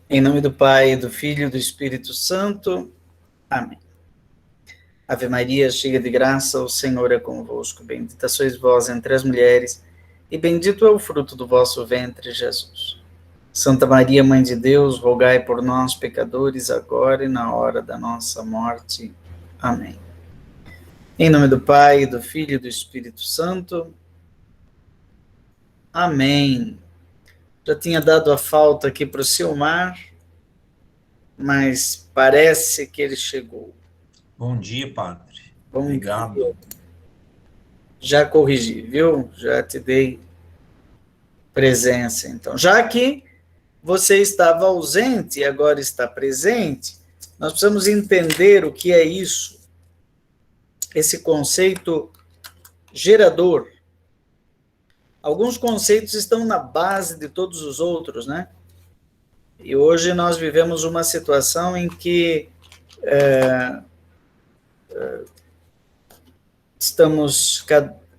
Em nome do Pai, do Filho e do Espírito Santo. Amém. Ave Maria, cheia de graça, o Senhor é convosco. Bendita sois vós entre as mulheres, e bendito é o fruto do vosso ventre, Jesus. Santa Maria, Mãe de Deus, rogai por nós, pecadores, agora e na hora da nossa morte. Amém. Em nome do Pai, do Filho e do Espírito Santo. Amém. Já tinha dado a falta aqui para o Silmar, mas parece que ele chegou. Bom dia, padre. Bom Obrigado. dia. Já corrigi, viu? Já te dei presença, então. Já que você estava ausente e agora está presente, nós precisamos entender o que é isso, esse conceito gerador. Alguns conceitos estão na base de todos os outros, né? E hoje nós vivemos uma situação em que estamos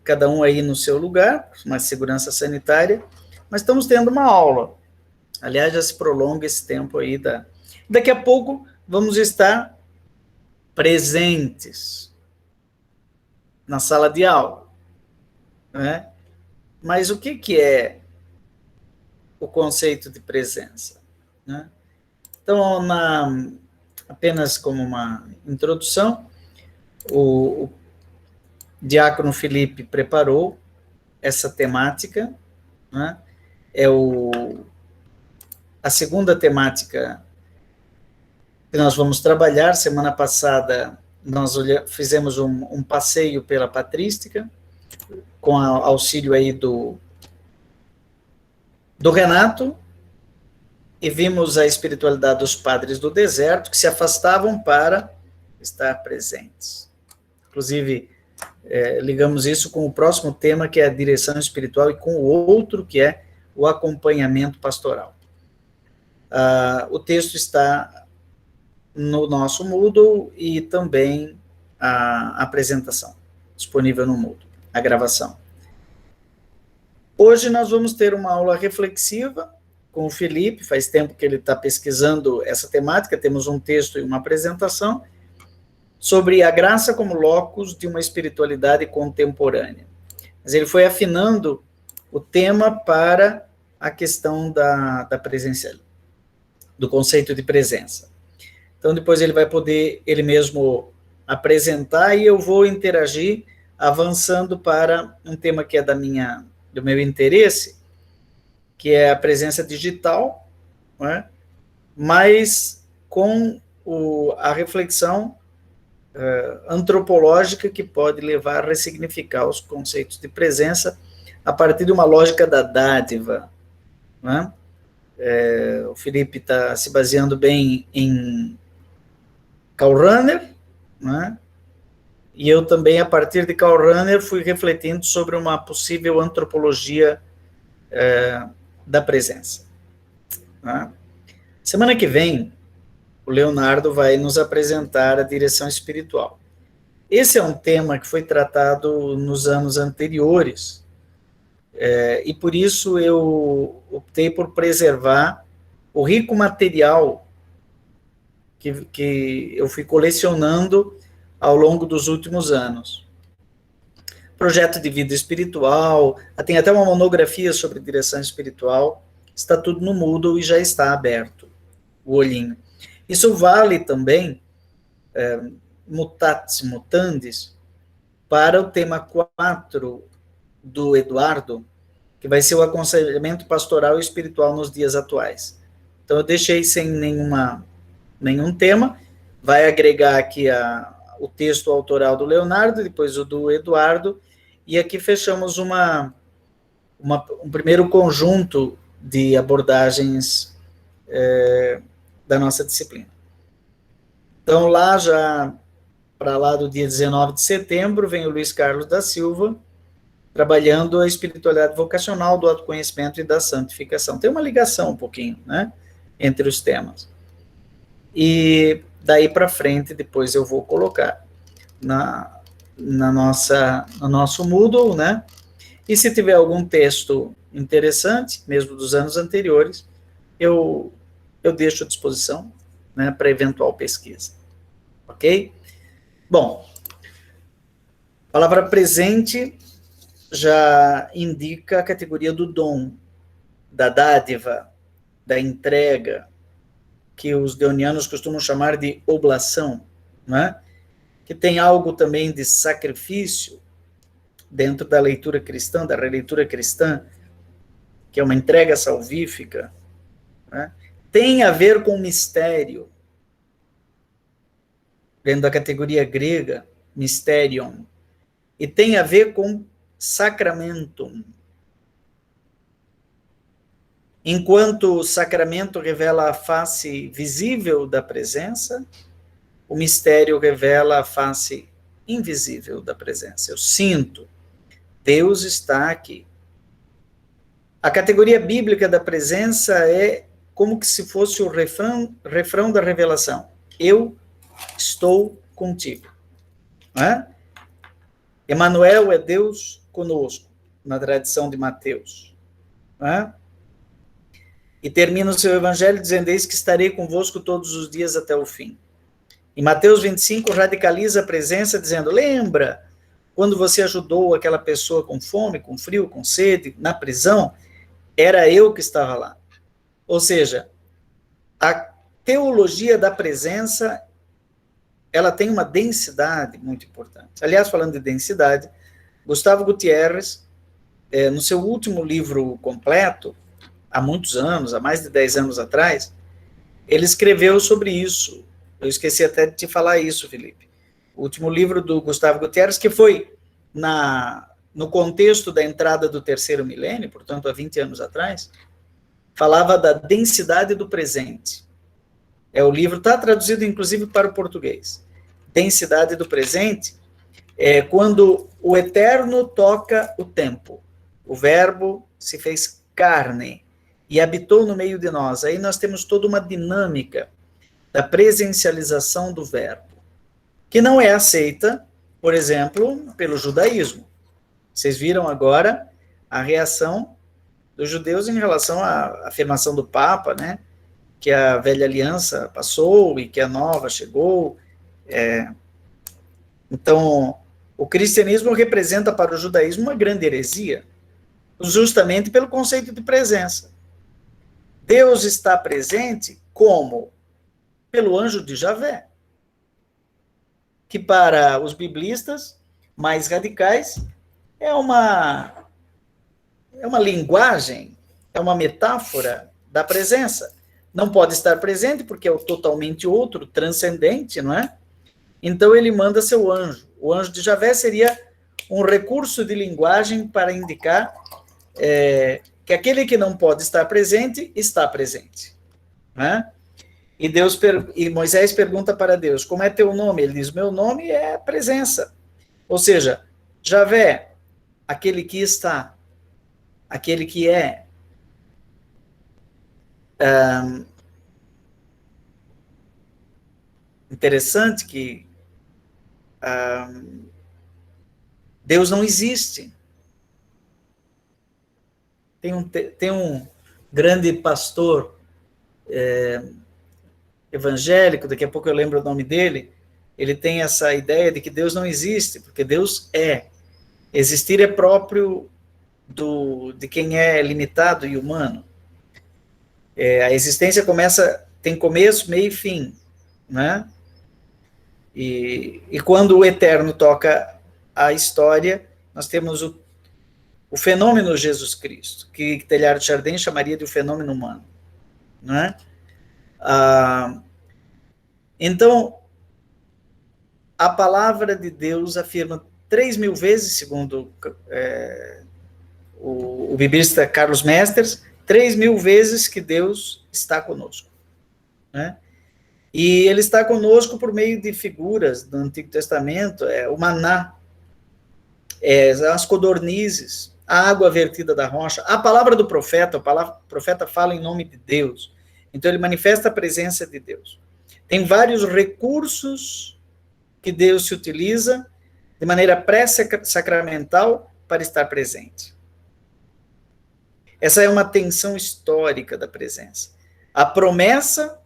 cada um aí no seu lugar, uma segurança sanitária, mas estamos tendo uma aula. Aliás, já se prolonga esse tempo aí. Daqui a pouco vamos estar presentes na sala de aula, né? Mas o que é o conceito de presença, né? Então, apenas como uma introdução, o Diácono Felipe preparou essa temática, né? É a segunda temática que nós vamos trabalhar. Semana passada nós fizemos um passeio pela patrística, com auxílio aí do Renato, e vimos a espiritualidade dos padres do deserto, que se afastavam para estar presentes. Inclusive, ligamos isso com o próximo tema, que é a direção espiritual, e com o outro, que é o acompanhamento pastoral. O texto está no nosso Moodle e também a apresentação, disponível no Moodle, a gravação. Hoje nós vamos ter uma aula reflexiva com o Felipe. Faz tempo que ele está pesquisando essa temática, temos um texto e uma apresentação sobre a graça como locus de uma espiritualidade contemporânea. Mas ele foi afinando o tema para a questão da presença, do conceito de presença. Então, depois ele vai poder, ele mesmo, apresentar, e eu vou interagir, avançando para um tema que é do meu interesse, que é a presença digital, né? Mas com a reflexão antropológica, que pode levar a ressignificar os conceitos de presença a partir de uma lógica da dádiva, né? O Felipe está se baseando bem em Karl Rahner, né? E eu também, a partir de Karl Rahner, fui refletindo sobre uma possível antropologia da presença, né? Semana que vem, o Leonardo vai nos apresentar a direção espiritual. Esse é um tema que foi tratado nos anos anteriores, e por isso eu optei por preservar o rico material que eu fui colecionando ao longo dos últimos anos. Projeto de vida espiritual, tem até uma monografia sobre direção espiritual, está tudo no Moodle e já está aberto o olhinho. Isso vale também, mutatis mutandis, para o tema 4 do Eduardo, que vai ser o aconselhamento pastoral e espiritual nos dias atuais. Então, eu deixei sem nenhum tema, vai agregar aqui o texto autoral do Leonardo, depois o do Eduardo, e aqui fechamos um primeiro conjunto de abordagens da nossa disciplina. Então, para lá do dia 19 de setembro, vem o Luiz Carlos da Silva, trabalhando a espiritualidade vocacional, do autoconhecimento e da santificação. Tem uma ligação um pouquinho, né, entre os temas. E daí para frente, depois eu vou colocar no nosso Moodle, né? E se tiver algum texto interessante, mesmo dos anos anteriores, eu deixo à disposição, né, para eventual pesquisa. Ok? Bom, a palavra presente já indica a categoria do dom, da dádiva, da entrega, que os deonianos costumam chamar de oblação, né? Que tem algo também de sacrifício dentro da leitura cristã, da releitura cristã, que é uma entrega salvífica, né? Tem a ver com mistério, dentro da categoria grega, mysterion, e tem a ver com sacramentum. Enquanto o sacramento revela a face visível da presença, o mistério revela a face invisível da presença. Eu sinto, Deus está aqui. A categoria bíblica da presença é como que se fosse o refrão da revelação. Eu estou contigo. Né? Emanuel é Deus conosco, na tradição de Mateus. Né? E termina o seu evangelho dizendo: eis que estarei convosco todos os dias até o fim. Em Mateus 25, radicaliza a presença dizendo: lembra quando você ajudou aquela pessoa com fome, com frio, com sede, na prisão? Era eu que estava lá. Ou seja, a teologia da presença, ela tem uma densidade muito importante. Aliás, falando de densidade, Gustavo Gutierrez, no seu último livro completo, há muitos anos, há mais de 10 anos atrás, ele escreveu sobre isso. Eu esqueci até de te falar isso, Felipe. O último livro do Gustavo Gutierrez, que foi no contexto da entrada do terceiro milênio, portanto, há 20 anos atrás, falava da densidade do presente. O livro está traduzido, inclusive, para o português. Densidade do presente é quando o eterno toca o tempo. O verbo se fez carne e habitou no meio de nós. Aí nós temos toda uma dinâmica da presencialização do verbo, que não é aceita, por exemplo, pelo judaísmo. Vocês viram agora a reação dos judeus em relação à afirmação do Papa, né, que a velha aliança passou e que a nova chegou. Então, o cristianismo representa para o judaísmo uma grande heresia, justamente pelo conceito de presença. Deus está presente como? Pelo anjo de Javé, que para os biblistas mais radicais é uma linguagem, é uma metáfora da presença. Não pode estar presente porque é o totalmente outro, transcendente, não é? Então ele manda seu anjo. O anjo de Javé seria um recurso de linguagem para indicar que aquele que não pode estar presente, está presente. Né? E Moisés pergunta para Deus: como é teu nome? Ele diz: meu nome é presença. Ou seja, Javé, aquele que está, aquele que é. Interessante que Deus não existe. Tem um grande pastor evangélico, daqui a pouco eu lembro o nome dele, ele tem essa ideia de que Deus não existe, porque Deus é. Existir é próprio de quem é limitado e humano. A existência tem começo, meio e fim, né? E quando o eterno toca a história, nós temos o fenômeno Jesus Cristo, que Teilhard de Chardin chamaria de o fenômeno humano, né? Então, a palavra de Deus afirma 3.000 vezes, segundo o biblista Carlos Mesters, 3.000 vezes que Deus está conosco, né? E ele está conosco por meio de figuras do Antigo Testamento, o maná, as codornizes, a água vertida da rocha, a palavra do profeta, o profeta fala em nome de Deus, então ele manifesta a presença de Deus. Tem vários recursos que Deus se utiliza de maneira pré-sacramental para estar presente. Essa é uma tensão histórica da presença. A promessa,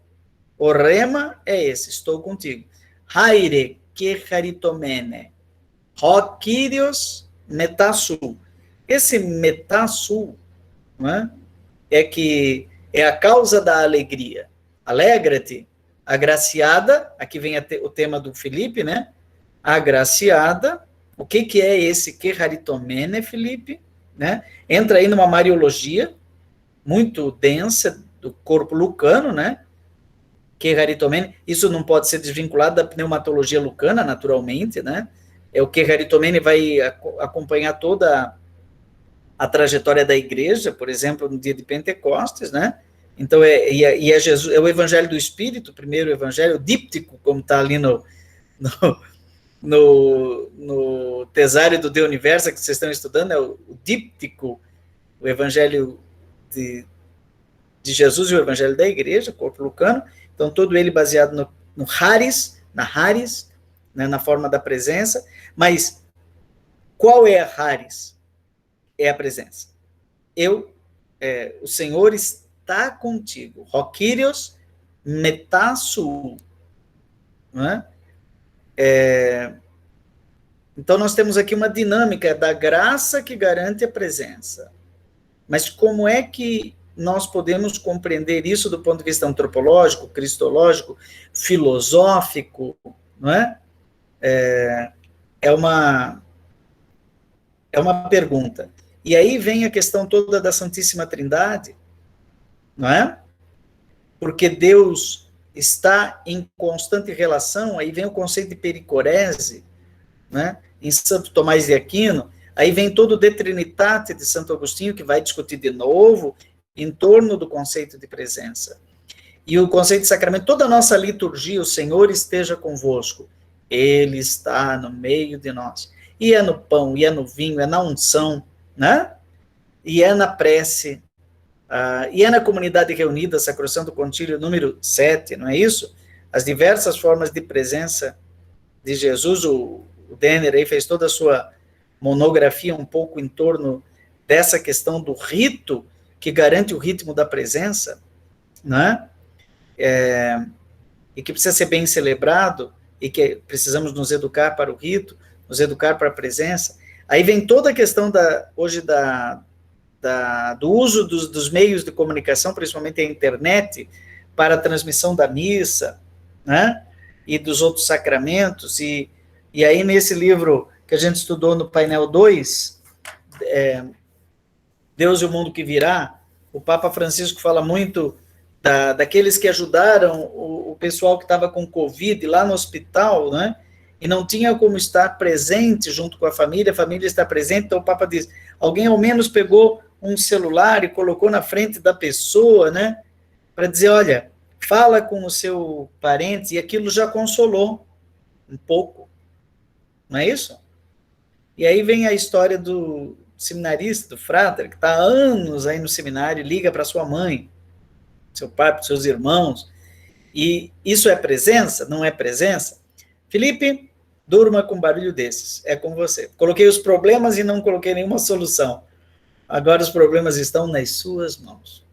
o rema é esse, estou contigo. Haire que haritomene, ho Kyrios metasu. Esse metasu, não é? Que é a causa da alegria. Alegra-te, agraciada, aqui vem o tema do Felipe, né? Agraciada, o que é esse que haritomene, Felipe? Né? Entra aí numa mariologia muito densa do corpo lucano, né? Que haritomene, isso não pode ser desvinculado da pneumatologia lucana, naturalmente, né? É o que haritomene vai acompanhar toda a trajetória da igreja, por exemplo, no dia de Pentecostes, né? Então, é Jesus, é o evangelho do Espírito, primeiro evangelho, díptico, como está ali no Tesário do De Universo, que vocês estão estudando, é o díptico, o evangelho de Jesus e o evangelho da igreja, corpo lucano, então todo ele baseado no Haris, né, na forma da presença, mas qual é a Haris? É a presença. O Senhor está contigo. Rokírios metasu. Não é? Então, nós temos aqui uma dinâmica da graça que garante a presença. Mas como é que nós podemos compreender isso do ponto de vista antropológico, cristológico, filosófico? Não é? É uma pergunta. E aí vem a questão toda da Santíssima Trindade, não é? Porque Deus está em constante relação, aí vem o conceito de pericorese, né? Em Santo Tomás de Aquino, aí vem todo o De Trinitate de Santo Agostinho, que vai discutir de novo em torno do conceito de presença. E o conceito de sacramento, toda a nossa liturgia, o Senhor esteja convosco, Ele está no meio de nós. E é no pão, e é no vinho, é na unção, né? E é na prece, e é na comunidade reunida, Sacrosanto Concílio número 7, não é isso? As diversas formas de presença de Jesus, o Denner aí fez toda a sua monografia um pouco em torno dessa questão do rito, que garante o ritmo da presença, né? E que precisa ser bem celebrado, e que precisamos nos educar para o rito, nos educar para a presença. Aí vem toda a questão hoje do uso dos meios de comunicação, principalmente a internet, para a transmissão da missa, né? E dos outros sacramentos. E aí, nesse livro que a gente estudou no painel 2, Deus e o Mundo que Virá, o Papa Francisco fala muito daqueles que ajudaram o pessoal que estava com Covid lá no hospital, né? E não tinha como estar presente junto com a família está presente, então o Papa diz, alguém ao menos pegou um celular e colocou na frente da pessoa, né? Para dizer, olha, fala com o seu parente, e aquilo já consolou um pouco. Não é isso? E aí vem a história do seminarista, do frater, que está há anos aí no seminário, liga para sua mãe, seu pai, para seus irmãos, e isso é presença? Não é presença? Felipe, durma com barulho desses, é com você. Coloquei os problemas e não coloquei nenhuma solução. Agora os problemas estão nas suas mãos.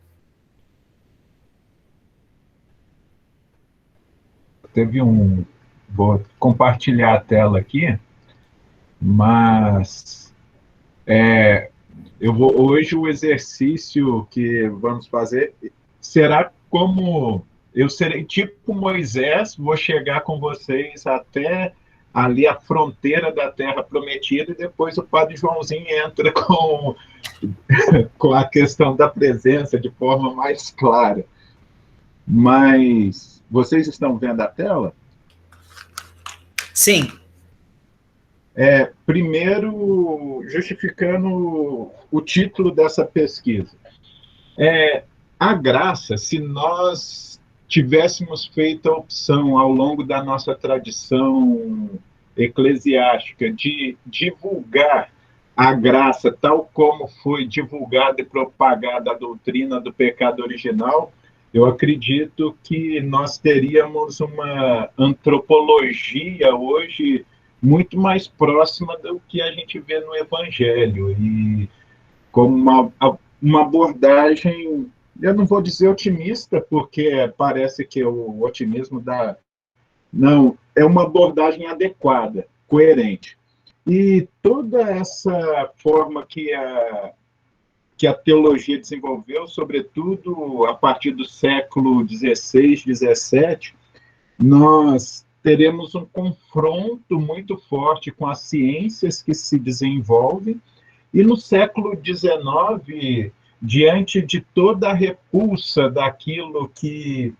Vou compartilhar a tela aqui, mas hoje o exercício que vamos fazer será como eu serei tipo Moisés, vou chegar com vocês até ali a fronteira da Terra Prometida, e depois o Padre Joãozinho entra com a questão da presença de forma mais clara. Mas vocês estão vendo a tela? Sim. Primeiro, justificando o título dessa pesquisa. A graça, se nós tivéssemos feito a opção ao longo da nossa tradição eclesiástica de divulgar a graça tal como foi divulgada e propagada a doutrina do pecado original, eu acredito que nós teríamos uma antropologia hoje muito mais próxima do que a gente vê no Evangelho, e como uma abordagem eu não vou dizer otimista, porque parece que o otimismo dá... Não, é uma abordagem adequada, coerente. E toda essa forma que a teologia desenvolveu, sobretudo a partir do século XVI, XVII, nós teremos um confronto muito forte com as ciências que se desenvolvem, e no século XIX, diante de toda a repulsa daquilo que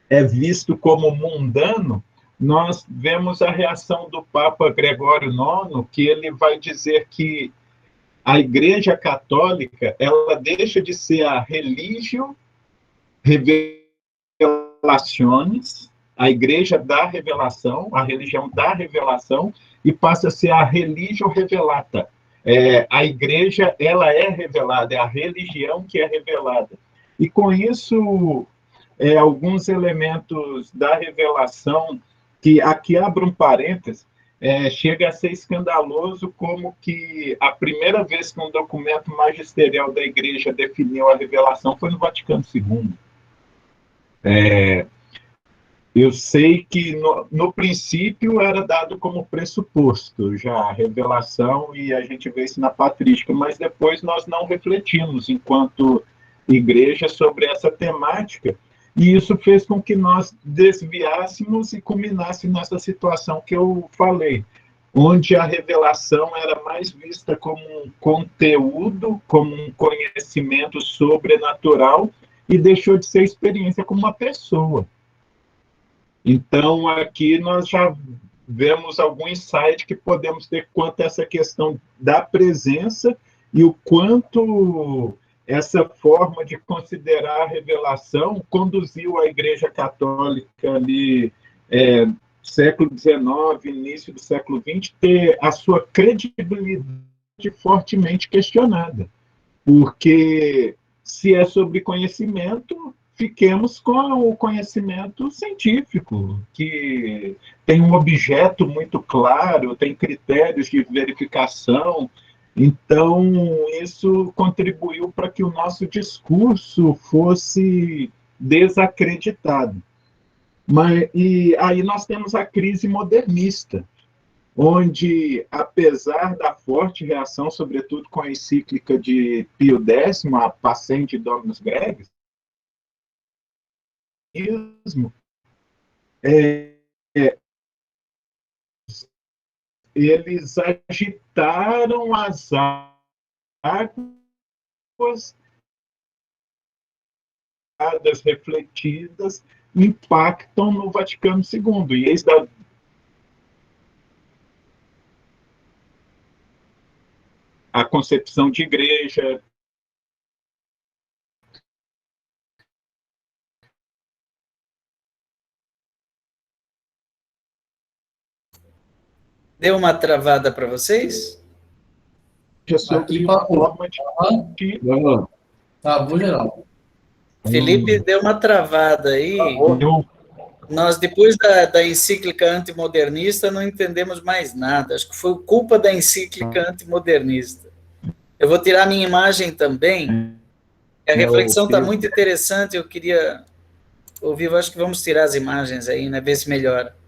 é visto como mundano, nós vemos a reação do Papa Gregório IX, que ele vai dizer que a Igreja Católica ela deixa de ser a religio revelationis, a Igreja da revelação, a religião da revelação, e passa a ser a religio revelata. A Igreja ela é revelada, é a religião que é revelada. E com isso, alguns elementos da revelação, que aqui abro um parênteses, chega a ser escandaloso como que a primeira vez que um documento magisterial da Igreja definiu a revelação foi no Vaticano II. Eu sei que no princípio era dado como pressuposto já a revelação, e a gente vê isso na patrística, mas depois nós não refletimos enquanto igreja sobre essa temática, e isso fez com que nós desviássemos e culminássemos nessa situação que eu falei, onde a revelação era mais vista como um conteúdo, como um conhecimento sobrenatural, e deixou de ser experiência como uma pessoa. Então, aqui nós já vemos algum insight que podemos ter quanto a essa questão da presença e o quanto essa forma de considerar a revelação conduziu a Igreja Católica ali, século XIX, início do século XX, ter a sua credibilidade fortemente questionada. Porque se é sobre conhecimento, fiquemos com o conhecimento científico, que tem um objeto muito claro, tem critérios de verificação. Então, isso contribuiu para que o nosso discurso fosse desacreditado. E aí nós temos a crise modernista, onde, apesar da forte reação, sobretudo com a encíclica de Pio X, a Pascendi Dominus Gregis, eles agitaram as águas refletidas, impactam no Vaticano II. E eis a concepção de igreja. Deu uma travada para vocês? Sobre uma forma de... Tá, vou geral. Felipe deu uma travada aí. Nós, depois da encíclica antimodernista, não entendemos mais nada. Acho que foi culpa da encíclica antimodernista. Eu vou tirar minha imagem também. A reflexão está muito interessante. Eu queria ouvir. Eu acho que vamos tirar as imagens aí, né? Ver se melhora.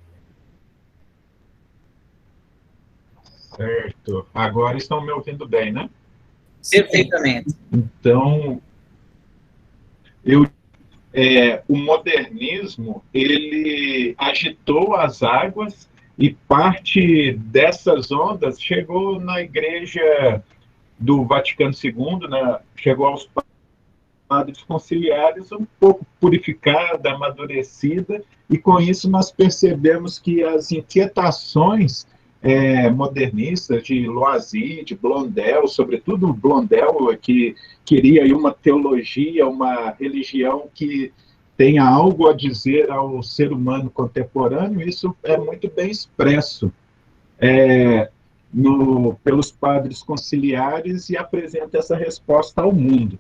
Certo. Agora estão me ouvindo bem, né? Perfeitamente. Então, o modernismo, ele agitou as águas, e parte dessas ondas chegou na Igreja do Vaticano II, né? Chegou aos padres conciliares um pouco purificada, amadurecida, e com isso nós percebemos que as inquietações modernistas de Loisy, de Blondel, sobretudo Blondel, que queria aí uma teologia, uma religião que tenha algo a dizer ao ser humano contemporâneo. Isso é muito bem expresso pelos padres conciliares, e apresenta essa resposta ao mundo.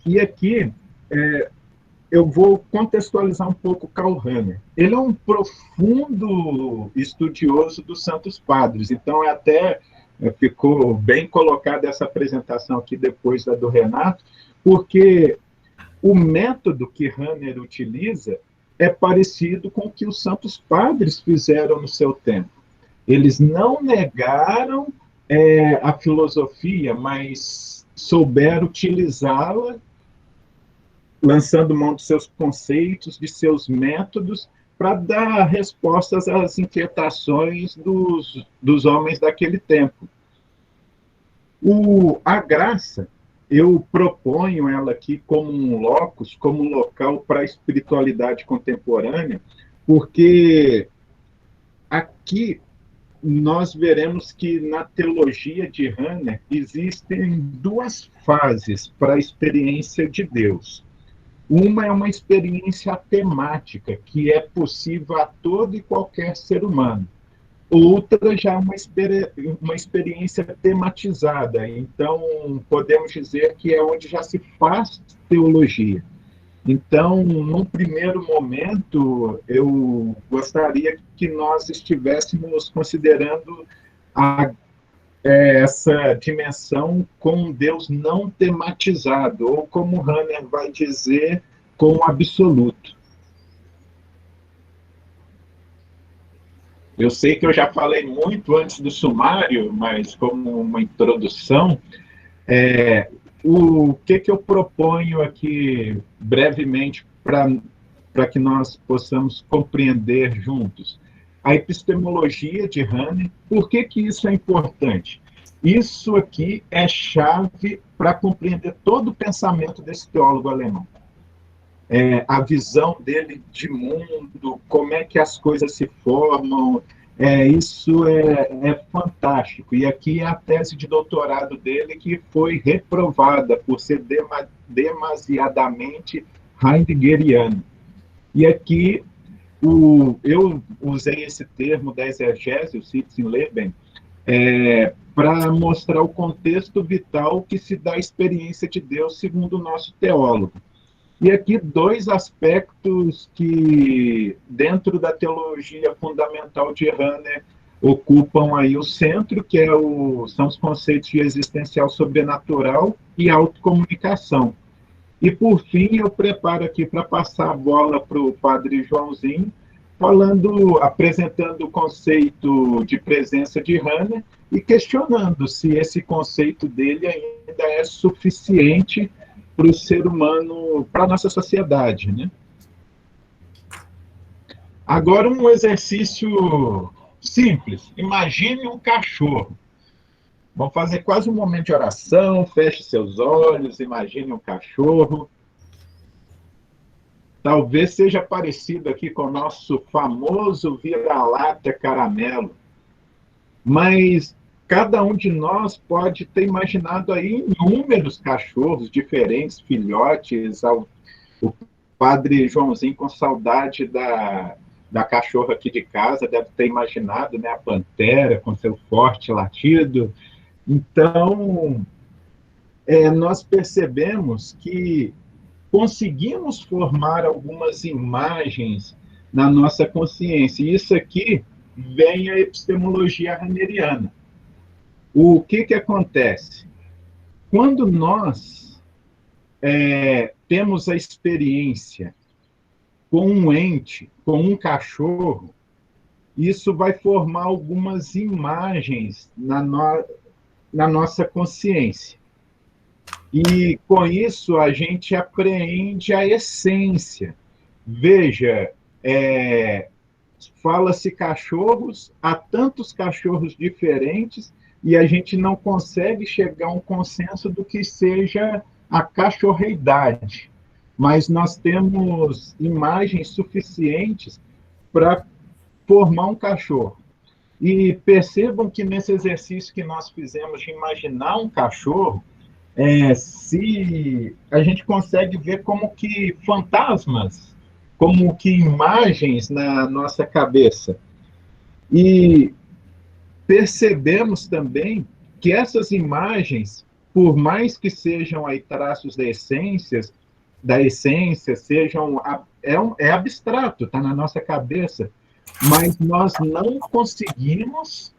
E aqui eu vou contextualizar um pouco Karl Rahner. Ele é um profundo estudioso dos Santos Padres, então até ficou bem colocada essa apresentação aqui depois da do Renato, porque o método que Rahner utiliza é parecido com o que os santos padres fizeram no seu tempo. Eles não negaram a filosofia, mas souberam utilizá-la, lançando mão de seus conceitos, de seus métodos, para dar respostas às inquietações dos homens daquele tempo. A graça, eu proponho ela aqui como um locus, como um local para a espiritualidade contemporânea, porque aqui nós veremos que na teologia de Rahner existem duas fases para a experiência de Deus. Uma é uma experiência temática, que é possível a todo e qualquer ser humano. Outra já é uma experiência tematizada. Então, podemos dizer que é onde já se faz teologia. Então, num primeiro momento, eu gostaria que nós estivéssemos considerando essa dimensão com um Deus não tematizado, ou como Rahner vai dizer, com o absoluto. Eu sei que eu já falei muito antes do sumário, mas como uma introdução, o que eu proponho aqui brevemente para que nós possamos compreender juntos? A epistemologia de Rahner. Por que isso é importante? Isso aqui é chave para compreender todo o pensamento desse teólogo alemão. A visão dele de mundo, como é que as coisas se formam, isso é fantástico. E aqui é a tese de doutorado dele, que foi reprovada por ser demasiadamente heideggeriana. E aqui eu usei esse termo da exegese, o Sitzenleben, para mostrar o contexto vital que se dá à experiência de Deus segundo o nosso teólogo. E aqui dois aspectos que, dentro da teologia fundamental de Rahner, ocupam aí o centro, que são os conceitos de existencial sobrenatural e autocomunicação. E, por fim, eu preparo aqui para passar a bola para o padre Joãozinho, apresentando o conceito de presença de Rahner e questionando se esse conceito dele ainda é suficiente para o ser humano, para a nossa sociedade, né? Agora, um exercício simples. Imagine um cachorro. Vamos fazer quase um momento de oração, feche seus olhos, imagine um cachorro. Talvez seja parecido aqui com o nosso famoso vira-lata caramelo, mas cada um de nós pode ter imaginado aí inúmeros cachorros diferentes, filhotes. O padre Joãozinho, com saudade da cachorra aqui de casa, deve ter imaginado, né, a pantera com seu forte latido. Então, nós percebemos que conseguimos formar algumas imagens na nossa consciência. E isso aqui vem a epistemologia rahneriana. O que acontece? Quando nós temos a experiência com um ente, com um cachorro, isso vai formar algumas imagens na nossa consciência. E, com isso, a gente apreende a essência. Veja, fala-se cachorros, há tantos cachorros diferentes, e a gente não consegue chegar a um consenso do que seja a cachorreidade. Mas nós temos imagens suficientes para formar um cachorro. E percebam que nesse exercício que nós fizemos de imaginar um cachorro, se a gente consegue ver como que fantasmas, como que imagens na nossa cabeça. E percebemos também que essas imagens, por mais que sejam aí traços da essência, sejam abstrato, está na nossa cabeça, mas nós não conseguimos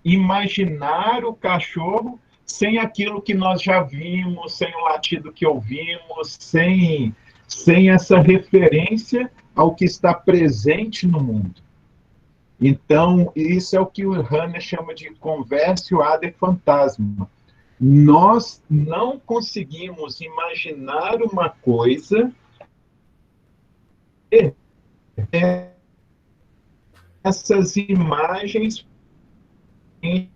imaginar o cachorro sem aquilo que nós já vimos, sem o latido que ouvimos, sem essa referência ao que está presente no mundo. Então, isso é o que o Hanner chama de conversio ad fantasma. Nós não conseguimos imaginar uma coisa e essas imagens e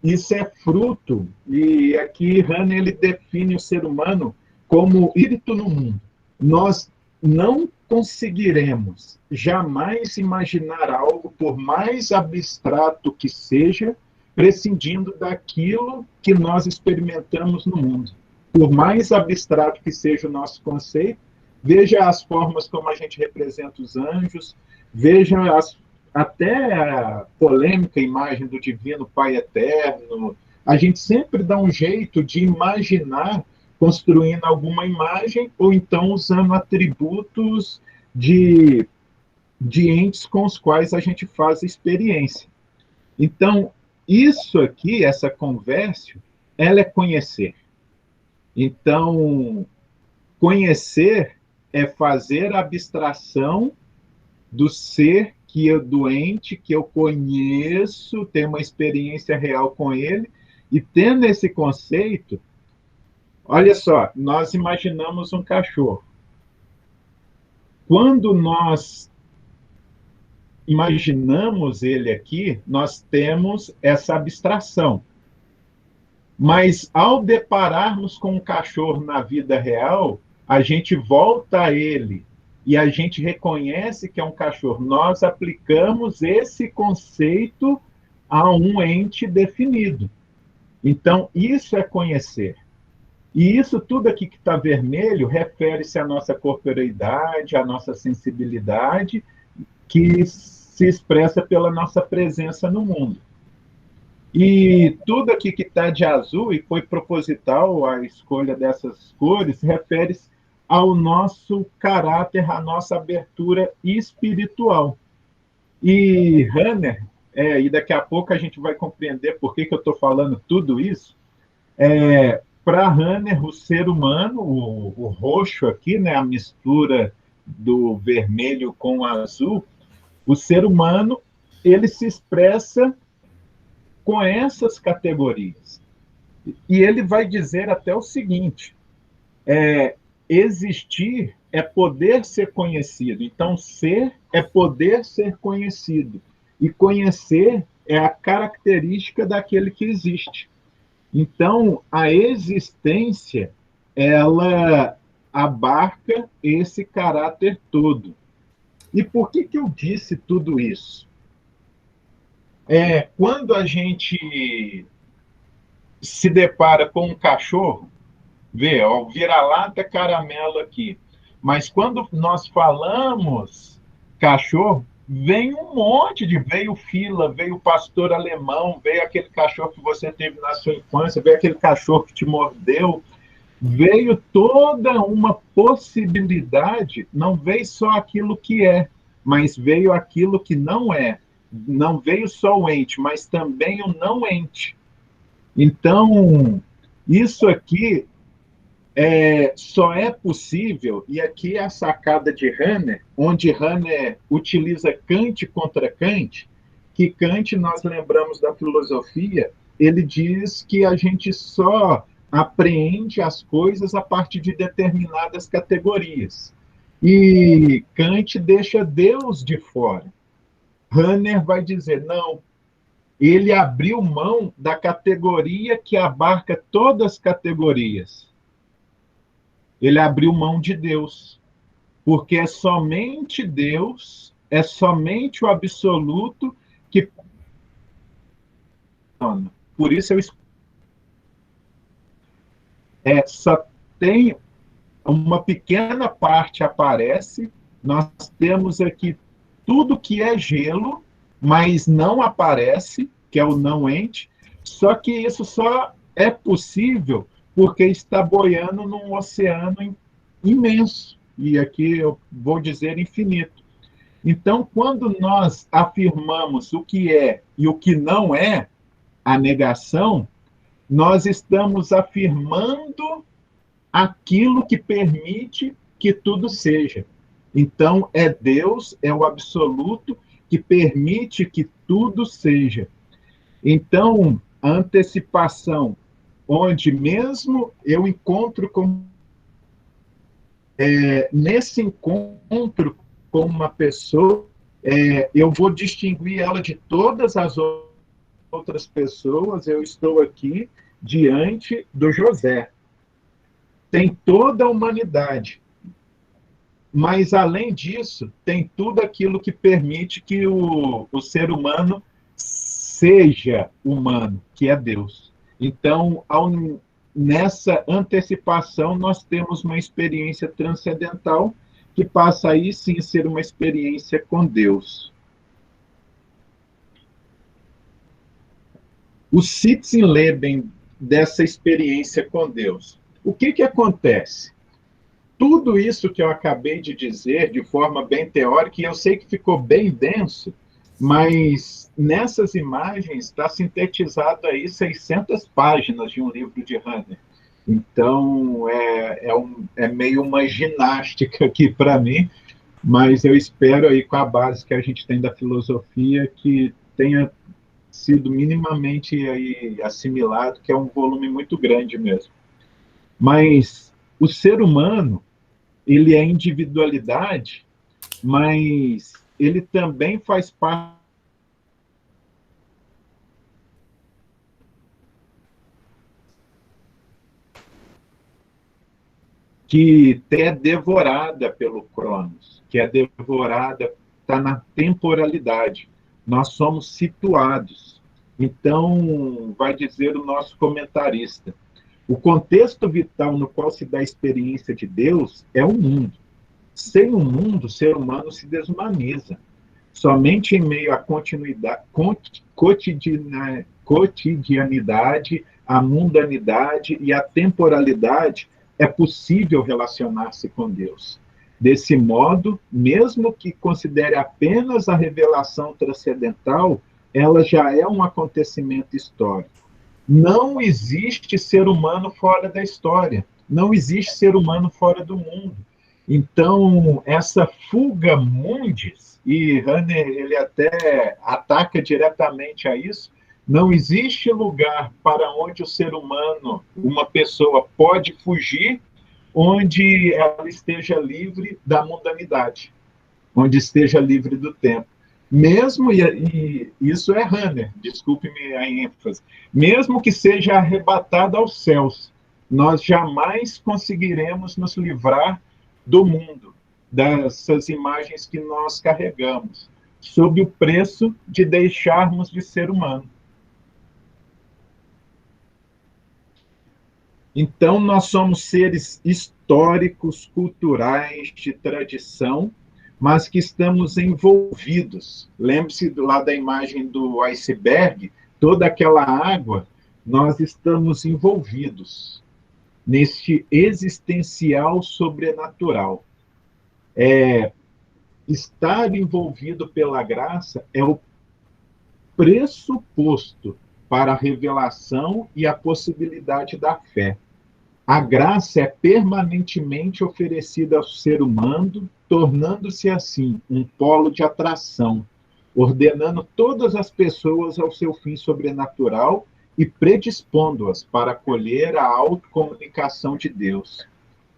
isso é fruto, e aqui Hanner ele define o ser humano como espírito no mundo. Nós não conseguiremos jamais imaginar algo, por mais abstrato que seja, prescindindo daquilo que nós experimentamos no mundo. Por mais abstrato que seja o nosso conceito, veja as formas como a gente representa os anjos, veja até a polêmica imagem do Divino Pai Eterno. A gente sempre dá um jeito de imaginar construindo alguma imagem ou então usando atributos de entes com os quais a gente faz experiência. Então, isso aqui, essa conversio, ela é conhecer. Então, conhecer é fazer a abstração do ser que eu doente, que eu conheço, tenho uma experiência real com ele, e tendo esse conceito, olha só, nós imaginamos um cachorro. Quando nós imaginamos ele aqui, nós temos essa abstração. Mas, ao depararmos com um cachorro na vida real, a gente volta a ele e a gente reconhece que é um cachorro. Nós aplicamos esse conceito a um ente definido. Então, isso é conhecer. E isso tudo aqui que está vermelho refere-se à nossa corporeidade, à nossa sensibilidade, que se expressa pela nossa presença no mundo. E tudo aqui que está de azul, e foi proposital a escolha dessas cores, refere-se ao nosso caráter, à nossa abertura espiritual. E Hanner, e daqui a pouco a gente vai compreender por que eu estou falando tudo isso, para Hanner, o ser humano, o roxo aqui, né, a mistura do vermelho com o azul, o ser humano, ele se expressa com essas categorias. E ele vai dizer até o seguinte, existir é poder ser conhecido. Então, ser é poder ser conhecido. E conhecer é a característica daquele que existe. Então, a existência, ela abarca esse caráter todo. E por que eu disse tudo isso? Quando a gente se depara com um cachorro, vê, ó, vira-lata caramelo aqui. Mas quando nós falamos cachorro, vem um monte veio fila, veio pastor alemão, veio aquele cachorro que você teve na sua infância, veio aquele cachorro que te mordeu, veio toda uma possibilidade, não veio só aquilo que é, mas veio aquilo que não é. Não veio só o ente, mas também o não ente. Então, isso aqui só é possível, e aqui é a sacada de Hanner, onde Hanner utiliza Kant contra Kant, que Kant, nós lembramos da filosofia, ele diz que a gente só apreende as coisas a partir de determinadas categorias. E Kant deixa Deus de fora. Hanner vai dizer, não, ele abriu mão da categoria que abarca todas as categorias. Ele abriu mão de Deus, porque é somente Deus, é somente o absoluto que... Por isso só tem uma pequena parte aparece, nós temos aqui tudo que é gelo, mas não aparece, que é o não ente, só que isso só é possível porque está boiando num oceano imenso, e aqui eu vou dizer infinito. Então, quando nós afirmamos o que é e o que não é a negação, nós estamos afirmando aquilo que permite que tudo seja. Então, é Deus, é o absoluto que permite que tudo seja. Então, a antecipação, onde mesmo eu encontro com nesse encontro com uma pessoa, eu vou distinguir ela de todas as outras pessoas. Eu estou aqui diante do José. Tem toda a humanidade, mas, além disso, tem tudo aquilo que permite que o ser humano seja humano, que é Deus. Então, nessa antecipação, nós temos uma experiência transcendental que passa aí, sim, a ser uma experiência com Deus. O Sitzenleben dessa experiência com Deus. O que acontece? Tudo isso que eu acabei de dizer, de forma bem teórica, e eu sei que ficou bem denso, mas nessas imagens está sintetizado aí 600 páginas de um livro de Rahner. Então, é meio uma ginástica aqui para mim, mas eu espero aí, com a base que a gente tem da filosofia, que tenha sido minimamente aí assimilado, que é um volume muito grande mesmo. Mas o ser humano, ele é individualidade, mas ele também faz parte que é devorada pelo Cronos, que é devorada, está na temporalidade. Nós somos situados. Então, vai dizer o nosso comentarista, o contexto vital no qual se dá a experiência de Deus é o mundo. Sem o mundo, o ser humano se desumaniza. Somente em meio à cotidianidade, à mundanidade e à temporalidade é possível relacionar-se com Deus. Desse modo, mesmo que considere apenas a revelação transcendental, ela já é um acontecimento histórico. Não existe ser humano fora da história. Não existe ser humano fora do mundo. Então, essa fuga mundis, e Rahner ele até ataca diretamente a isso, não existe lugar para onde o ser humano, uma pessoa, pode fugir, onde ela esteja livre da mundanidade, onde esteja livre do tempo. Mesmo, e isso é Rahner, desculpe-me a ênfase, mesmo que seja arrebatado aos céus, nós jamais conseguiremos nos livrar do mundo, dessas imagens que nós carregamos, sob o preço de deixarmos de ser humano. Então, nós somos seres históricos, culturais, de tradição, mas que estamos envolvidos. Lembre-se lá da imagem do iceberg, toda aquela água, nós estamos envolvidos neste existencial sobrenatural. Estar envolvido pela graça é o pressuposto para a revelação e a possibilidade da fé. A graça é permanentemente oferecida ao ser humano, tornando-se assim um polo de atração, ordenando todas as pessoas ao seu fim sobrenatural e predispondo-as para acolher a autocomunicação de Deus.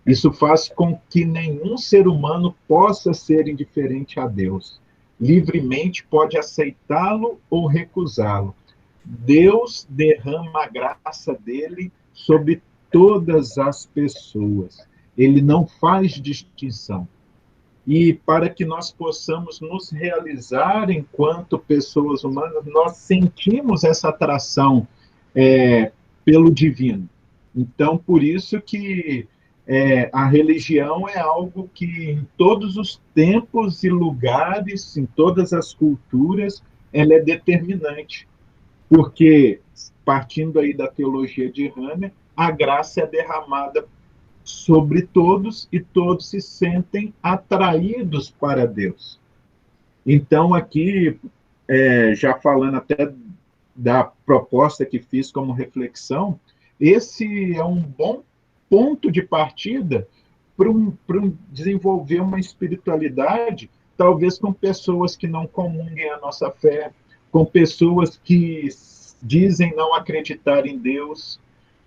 Isso faz com que nenhum ser humano possa ser indiferente a Deus. Livremente pode aceitá-lo ou recusá-lo. Deus derrama a graça dele sobre todas as pessoas. Ele não faz distinção. E para que nós possamos nos realizar enquanto pessoas humanas, nós sentimos essa atração pelo divino. Então, por isso que a religião é algo que, em todos os tempos e lugares, em todas as culturas, ela é determinante. Porque, partindo aí da teologia de Rahner, a graça é derramada sobre todos e todos se sentem atraídos para Deus. Então, aqui, já falando até da proposta que fiz como reflexão, esse é um bom ponto de partida para desenvolver uma espiritualidade, talvez com pessoas que não comunguem a nossa fé, com pessoas que dizem não acreditar em Deus,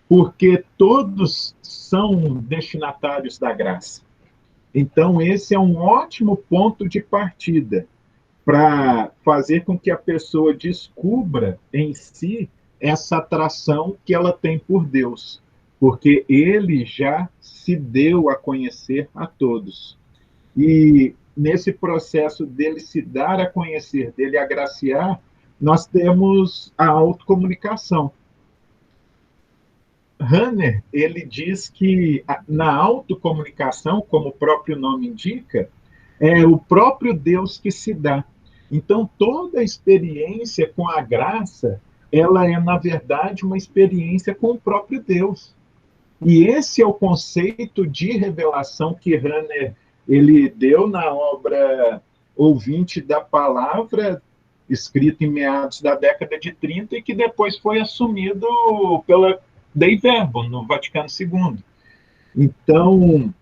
porque todos são destinatários da graça. Então, esse é um ótimo ponto de partida para fazer com que a pessoa descubra em si essa atração que ela tem por Deus, porque ele já se deu a conhecer a todos. E nesse processo dele se dar a conhecer, dele agraciar, nós temos a autocomunicação. Rahner, ele diz que na autocomunicação, como o próprio nome indica, é o próprio Deus que se dá. Então, toda experiência com a graça, ela é, na verdade, uma experiência com o próprio Deus. E esse é o conceito de revelação que Rahner ele deu na obra Ouvinte da Palavra, escrita em meados da década de 30, e que depois foi assumido pela Dei Verbo, no Vaticano II. Então,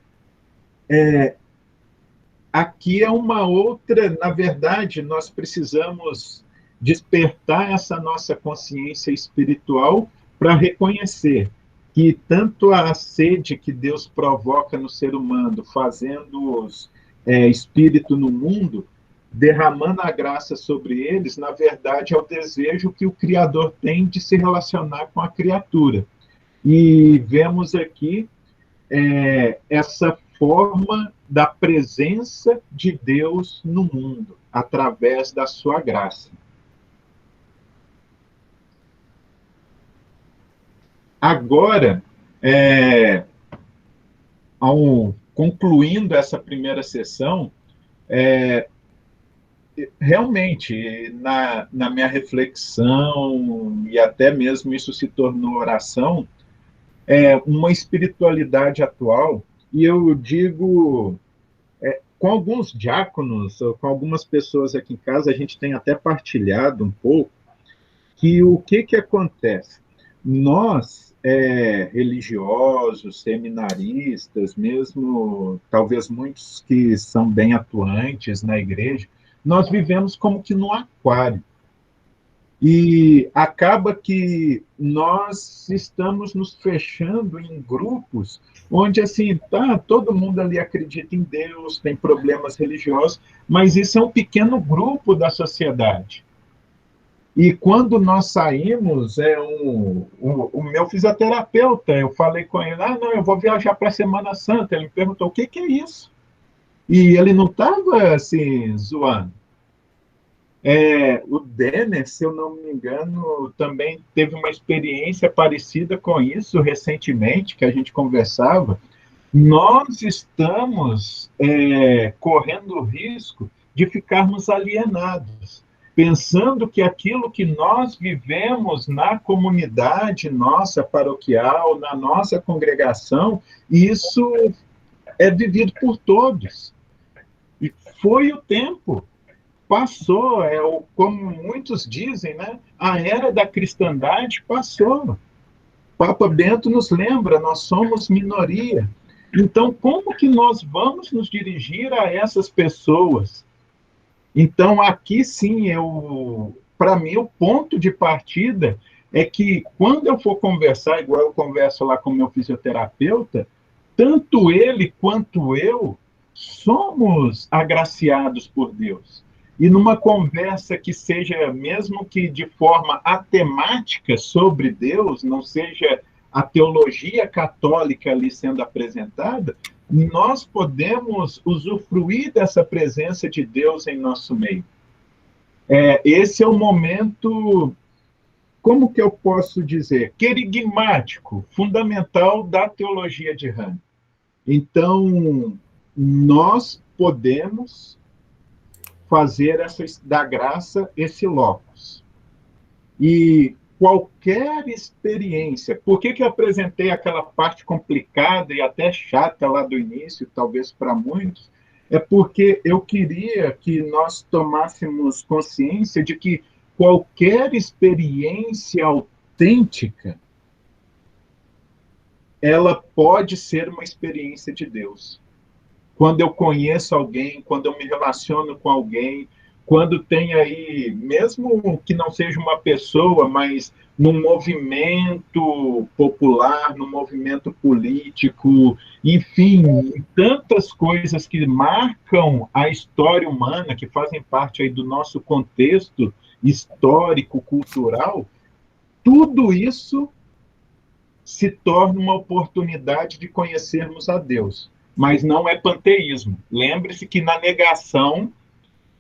aqui é uma outra, na verdade, nós precisamos despertar essa nossa consciência espiritual para reconhecer que tanto a sede que Deus provoca no ser humano, fazendo-os espírito no mundo, derramando a graça sobre eles, na verdade, é o desejo que o Criador tem de se relacionar com a criatura. E vemos aqui essa forma da presença de Deus no mundo, através da sua graça. Agora, concluindo essa primeira sessão, realmente, na minha reflexão, e até mesmo isso se tornou oração, uma espiritualidade atual, e eu digo, com alguns diáconos, com algumas pessoas aqui em casa, a gente tem até partilhado um pouco, que o que acontece? Nós, religiosos, seminaristas, mesmo talvez muitos que são bem atuantes na igreja, nós vivemos como que num aquário. E acaba que nós estamos nos fechando em grupos onde, assim, todo mundo ali acredita em Deus, tem problemas religiosos, mas isso é um pequeno grupo da sociedade. E quando nós saímos, o meu fisioterapeuta, eu falei com ele, não, eu vou viajar para a Semana Santa. Ele me perguntou, o que é isso? E ele não estava, assim, zoando. O Denner, se eu não me engano, também teve uma experiência parecida com isso recentemente, que a gente conversava. Nós estamos correndo o risco de ficarmos alienados, pensando que aquilo que nós vivemos na comunidade nossa paroquial, na nossa congregação, isso é vivido por todos. E foi o tempo. Passou, como muitos dizem, né? A era da cristandade passou. Papa Bento nos lembra, nós somos minoria. Então, como que nós vamos nos dirigir a essas pessoas? Então, aqui sim, para mim, o ponto de partida é que, quando eu for conversar, igual eu converso lá com o meu fisioterapeuta, tanto ele quanto eu somos agraciados por Deus. E numa conversa que seja, mesmo que de forma atemática sobre Deus, não seja a teologia católica ali sendo apresentada, nós podemos usufruir dessa presença de Deus em nosso meio. Esse é o momento, como que eu posso dizer, querigmático, fundamental da teologia de Rahner. Então, nós podemos fazer da graça esse locus. E qualquer experiência, por que eu apresentei aquela parte complicada e até chata lá do início, talvez para muitos, é porque eu queria que nós tomássemos consciência de que qualquer experiência autêntica, ela pode ser uma experiência de Deus. Quando eu conheço alguém, quando eu me relaciono com alguém, quando tem aí, mesmo que não seja uma pessoa, mas num movimento popular, num movimento político, enfim, tantas coisas que marcam a história humana, que fazem parte aí do nosso contexto histórico, cultural, tudo isso se torna uma oportunidade de conhecermos a Deus. Mas não é panteísmo. Lembre-se que na negação,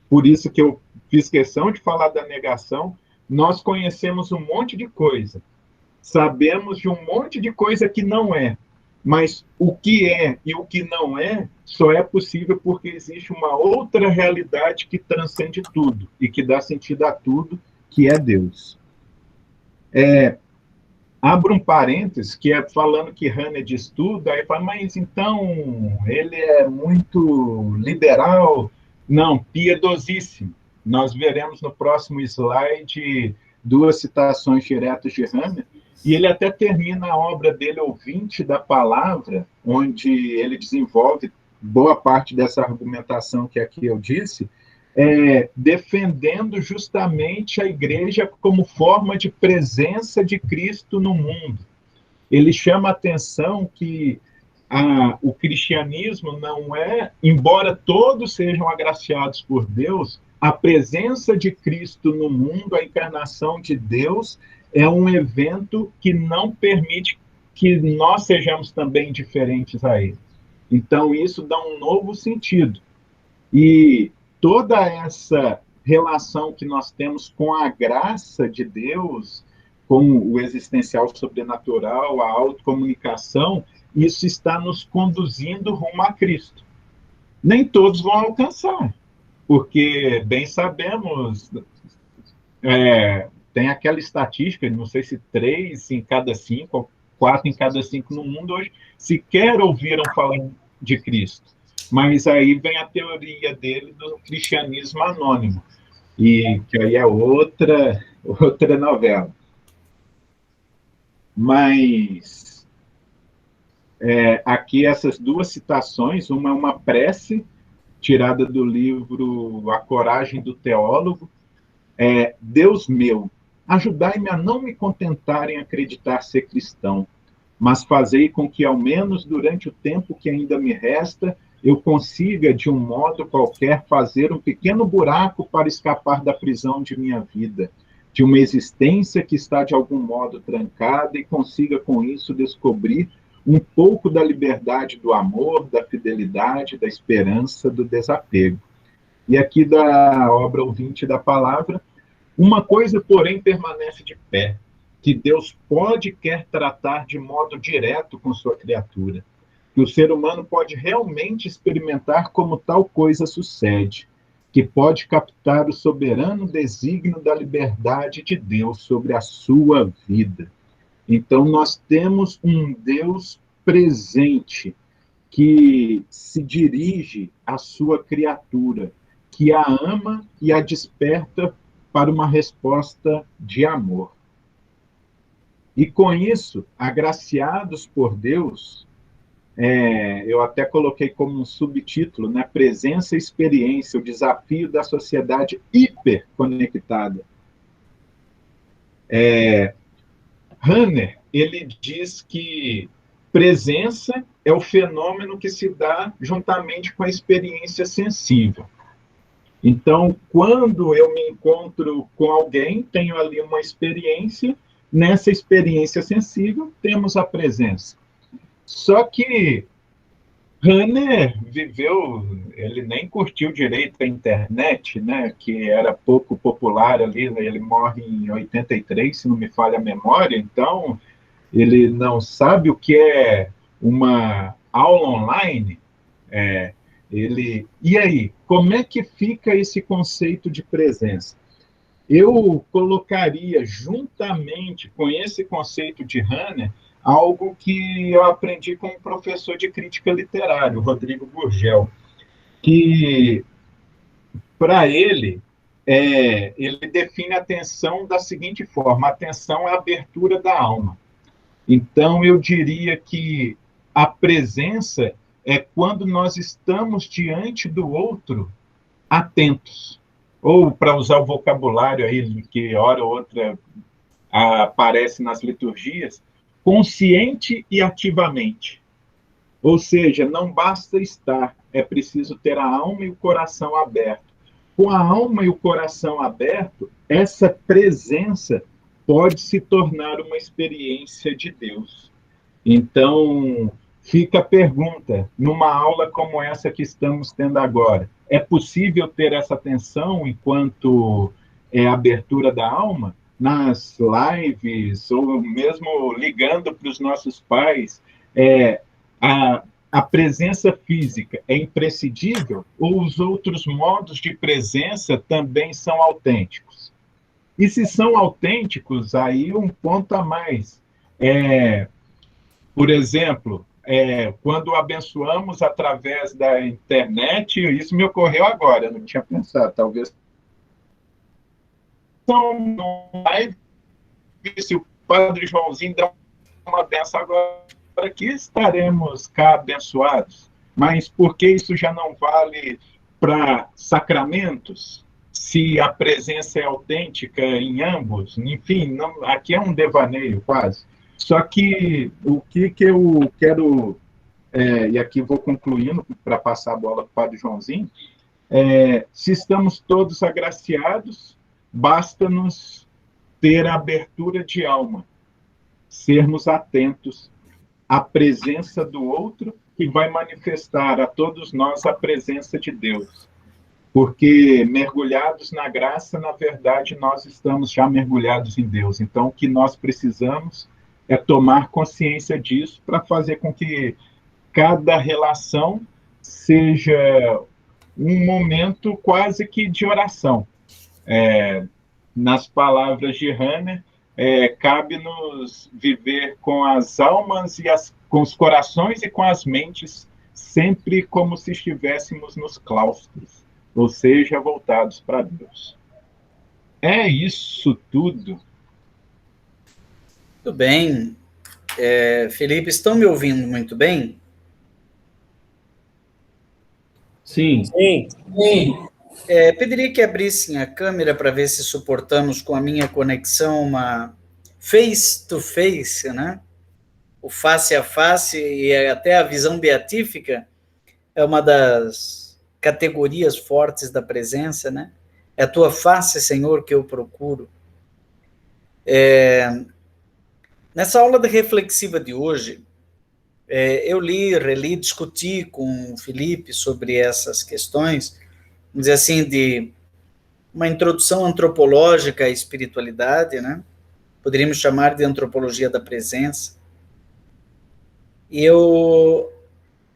por isso que eu fiz questão de falar da negação, nós conhecemos um monte de coisa. Sabemos de um monte de coisa que não é. Mas o que é e o que não é só é possível porque existe uma outra realidade que transcende tudo e que dá sentido a tudo, que é Deus. Abro um parênteses, que é falando que Hannah diz tudo, aí fala, mas então ele é muito liberal? Não, piedosíssimo. Nós veremos no próximo slide 2 citações diretas de Hannah, e ele até termina a obra dele, Ouvinte da Palavra, onde ele desenvolve boa parte dessa argumentação que aqui eu disse, defendendo justamente a igreja como forma de presença de Cristo no mundo. Ele chama a atenção que o cristianismo não é, embora todos sejam agraciados por Deus, a presença de Cristo no mundo, a encarnação de Deus, é um evento que não permite que nós sejamos também diferentes a ele. Então, isso dá um novo sentido. E toda essa relação que nós temos com a graça de Deus, com o existencial sobrenatural, a autocomunicação, isso está nos conduzindo rumo a Cristo. Nem todos vão alcançar, porque, bem sabemos, tem aquela estatística, não sei se 3 em cada 5, ou 4 em cada 5 no mundo hoje, sequer ouviram falar de Cristo. Mas aí vem a teoria dele do cristianismo anônimo, e que aí é outra novela. Mas aqui essas 2 citações, uma é uma prece tirada do livro A Coragem do Teólogo, Deus meu, ajudai-me a não me contentar em acreditar ser cristão, mas fazei com que, ao menos durante o tempo que ainda me resta, eu consiga, de um modo qualquer, fazer um pequeno buraco para escapar da prisão de minha vida, de uma existência que está de algum modo trancada, e consiga, com isso, descobrir um pouco da liberdade do amor, da fidelidade, da esperança, do desapego. E aqui da obra Ouvinte da Palavra, uma coisa, porém, permanece de pé, que Deus pode e quer tratar de modo direto com sua criatura, que o ser humano pode realmente experimentar como tal coisa sucede, que pode captar o soberano desígnio da liberdade de Deus sobre a sua vida. Então, nós temos um Deus presente que se dirige à sua criatura, que a ama e a desperta para uma resposta de amor. E com isso, agraciados por Deus, eu até coloquei como um subtítulo, né, Presença e Experiência, o desafio da sociedade hiperconectada. Hanner, ele diz que presença é o fenômeno que se dá juntamente com a experiência sensível. Então, quando eu me encontro com alguém, tenho ali uma experiência, nessa experiência sensível, temos a presença. Só que Hanner viveu, ele nem curtiu direito a internet, né, que era pouco popular ali, ele morre em 83, se não me falha a memória, então ele não sabe o que é uma aula online. E aí, como é que fica esse conceito de presença? Eu colocaria juntamente com esse conceito de Hanner algo que eu aprendi com um professor de crítica literária, o Rodrigo Gurgel, que, para ele, ele define a atenção da seguinte forma: a atenção é a abertura da alma. Então, eu diria que a presença é quando nós estamos diante do outro atentos. Ou, para usar o vocabulário aí, que hora ou outra aparece nas liturgias, consciente e ativamente. Ou seja, não basta estar, é preciso ter a alma e o coração aberto. Com a alma e o coração aberto, essa presença pode se tornar uma experiência de Deus. Então, fica a pergunta, numa aula como essa que estamos tendo agora, é possível ter essa atenção enquanto abertura da alma? Nas lives, ou mesmo ligando para os nossos pais, a presença física é imprescindível ou os outros modos de presença também são autênticos? E se são autênticos, aí um ponto a mais. Por exemplo, quando abençoamos através da internet, isso me ocorreu agora, não tinha pensado, talvez live, se o Padre Joãozinho der uma benção agora, que estaremos cá abençoados. Mas por que isso já não vale para sacramentos? Se a presença é autêntica em ambos? Enfim, não, aqui é um devaneio quase. Só que o que eu quero, e aqui vou concluindo para passar a bola para o Padre Joãozinho, se estamos todos agraciados, basta-nos ter a abertura de alma, sermos atentos à presença do outro, que vai manifestar a todos nós a presença de Deus. Porque mergulhados na graça, na verdade, nós estamos já mergulhados em Deus. Então, o que nós precisamos é tomar consciência disso para fazer com que cada relação seja um momento quase que de oração. Nas palavras de Hannah, cabe-nos viver com as almas e com os corações e com as mentes, sempre como se estivéssemos nos claustros, ou seja, voltados para Deus. É isso tudo. Muito bem. Felipe, estão me ouvindo muito bem? Sim. Sim. Sim. Pediria que abrissem a câmera para ver se suportamos com a minha conexão uma face-to-face, né? O face a face e até a visão beatífica é uma das categorias fortes da presença, né? É a tua face, Senhor, que eu procuro. Nessa aula reflexiva de hoje, eu li, reli, discuti com o Felipe sobre essas questões, vamos dizer assim, de uma introdução antropológica à espiritualidade, né? Poderíamos chamar de antropologia da presença. E eu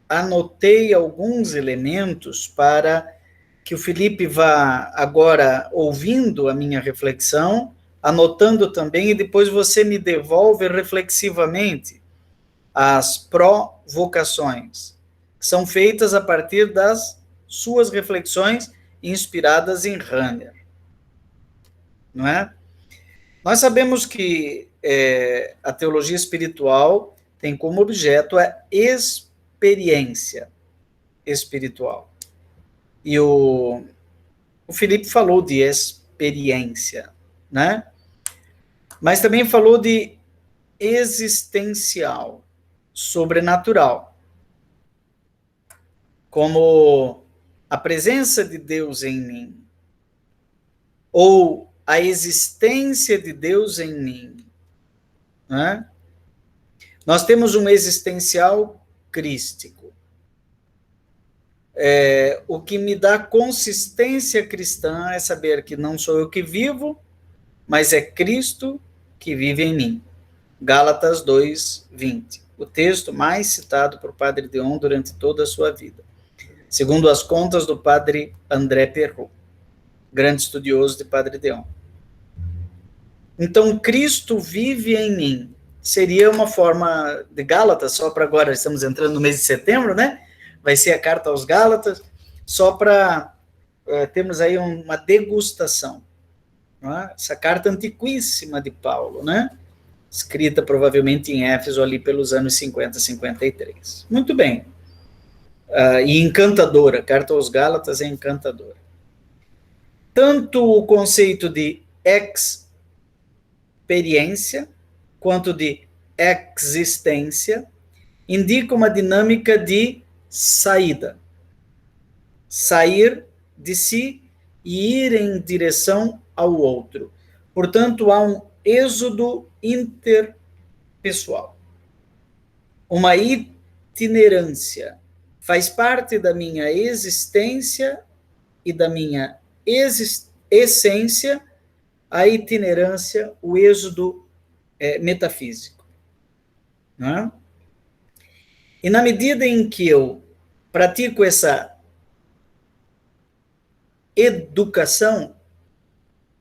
anotei alguns elementos para que o Felipe vá agora ouvindo a minha reflexão, anotando também, e depois você me devolve reflexivamente as provocações, que são feitas a partir das suas reflexões inspiradas em Hannah. Não é? Nós sabemos que a teologia espiritual tem como objeto a experiência espiritual. E o Felipe falou de experiência, né? Mas também falou de existencial, sobrenatural, como a presença de Deus em mim, ou a existência de Deus em mim, né? Nós temos um existencial crístico. O que me dá consistência cristã é saber que não sou eu que vivo, mas é Cristo que vive em mim. Gálatas 2:20. O texto mais citado por Padre Deon durante toda a sua vida. Segundo as contas do Padre André Perrot, grande estudioso de Padre Deon. Então, Cristo vive em mim. Seria uma forma de Gálatas, só para agora, estamos entrando no mês de setembro, né? Vai ser a carta aos Gálatas. só para termos aí uma degustação. É? Essa carta antiquíssima de Paulo, né? Escrita provavelmente em Éfeso ali pelos anos 50, 53. Muito bem. E encantadora, carta aos Gálatas é encantadora. Tanto o conceito de experiência quanto de existência indicam uma dinâmica de saída. Sair de si e ir em direção ao outro. Portanto, há um êxodo interpessoal. Uma itinerância. Faz parte da minha existência e da minha essência a itinerância, o êxodo metafísico. Né? E na medida em que eu pratico essa educação,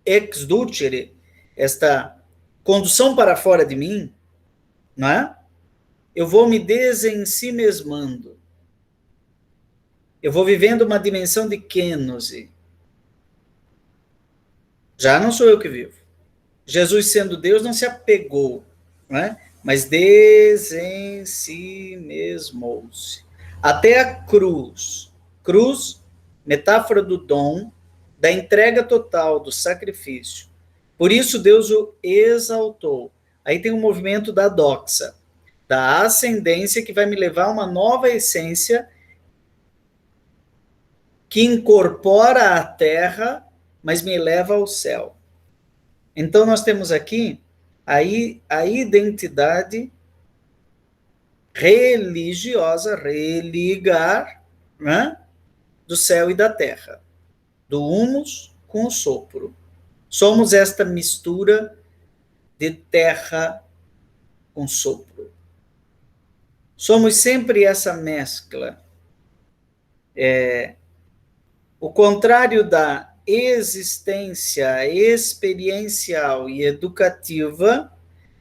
ex ducere, esta condução para fora de mim, não é? Eu vou me desensimesmando. Eu vou vivendo uma dimensão de kênose. Já não sou eu que vivo. Jesus, sendo Deus, não se apegou, não é? Mas desensimesmou-se. Até a cruz. Cruz, metáfora do dom, da entrega total, do sacrifício. Por isso Deus o exaltou. Aí tem um movimento da doxa, da ascendência, que vai me levar a uma nova essência que incorpora a terra, mas me eleva ao céu. Então nós temos aqui a identidade religiosa, religar, né, do céu e da terra, do humus com o sopro. Somos esta mistura de terra com sopro. Somos sempre essa mescla. O contrário da existência experiencial e educativa,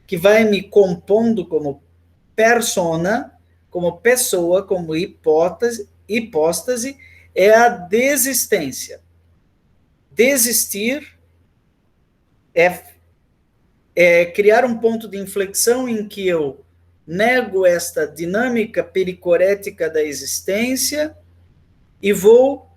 que vai me compondo como persona, como pessoa, como hipóstase, é a desistência. Desistir é criar um ponto de inflexão em que eu nego esta dinâmica pericorética da existência e vou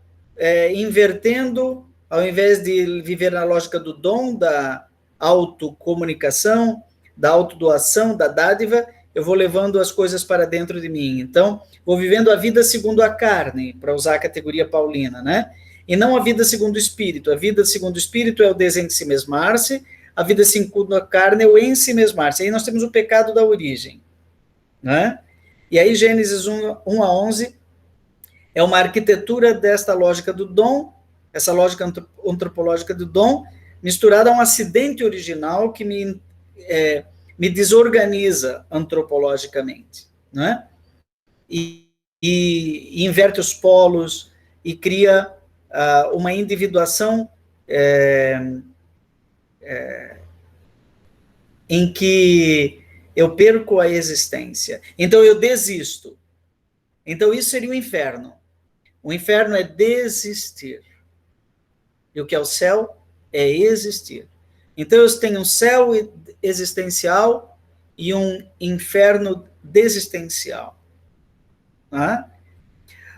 invertendo, ao invés de viver na lógica do dom, da autocomunicação, da autodoação, da dádiva, eu vou levando as coisas para dentro de mim. Então, vou vivendo a vida segundo a carne, para usar a categoria paulina, né? E não a vida segundo o espírito. A vida segundo o espírito é o desensimesmar-se, a vida segundo a carne é o ensimesmar-se. Aí nós temos o pecado da origem, né? E aí Gênesis 1 a 11 é uma arquitetura desta lógica do dom, essa lógica antropológica do dom, misturada a um acidente original que me desorganiza antropologicamente, né? E inverte os polos e cria uma individuação em que eu perco a existência. Então eu desisto. Então isso seria o inferno. O inferno é desistir. E o que é o céu? É existir. Então eu tenho um céu existencial e um inferno desistencial. Tá?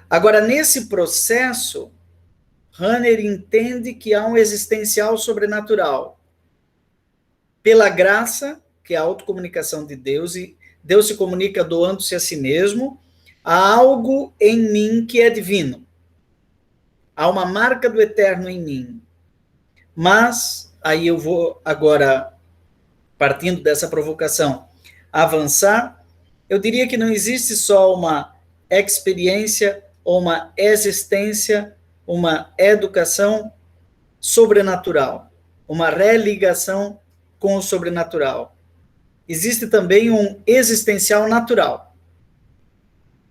Agora, nesse processo, Rahner entende que há um existencial sobrenatural. Pela graça, que é a autocomunicação de Deus, e Deus se comunica doando-se a si mesmo, há algo em mim que é divino. Há uma marca do eterno em mim. Mas, aí eu vou agora, partindo dessa provocação, avançar. Eu diria que não existe só uma experiência, ou uma existência, uma educação sobrenatural, uma religação com o sobrenatural. Existe também um existencial natural.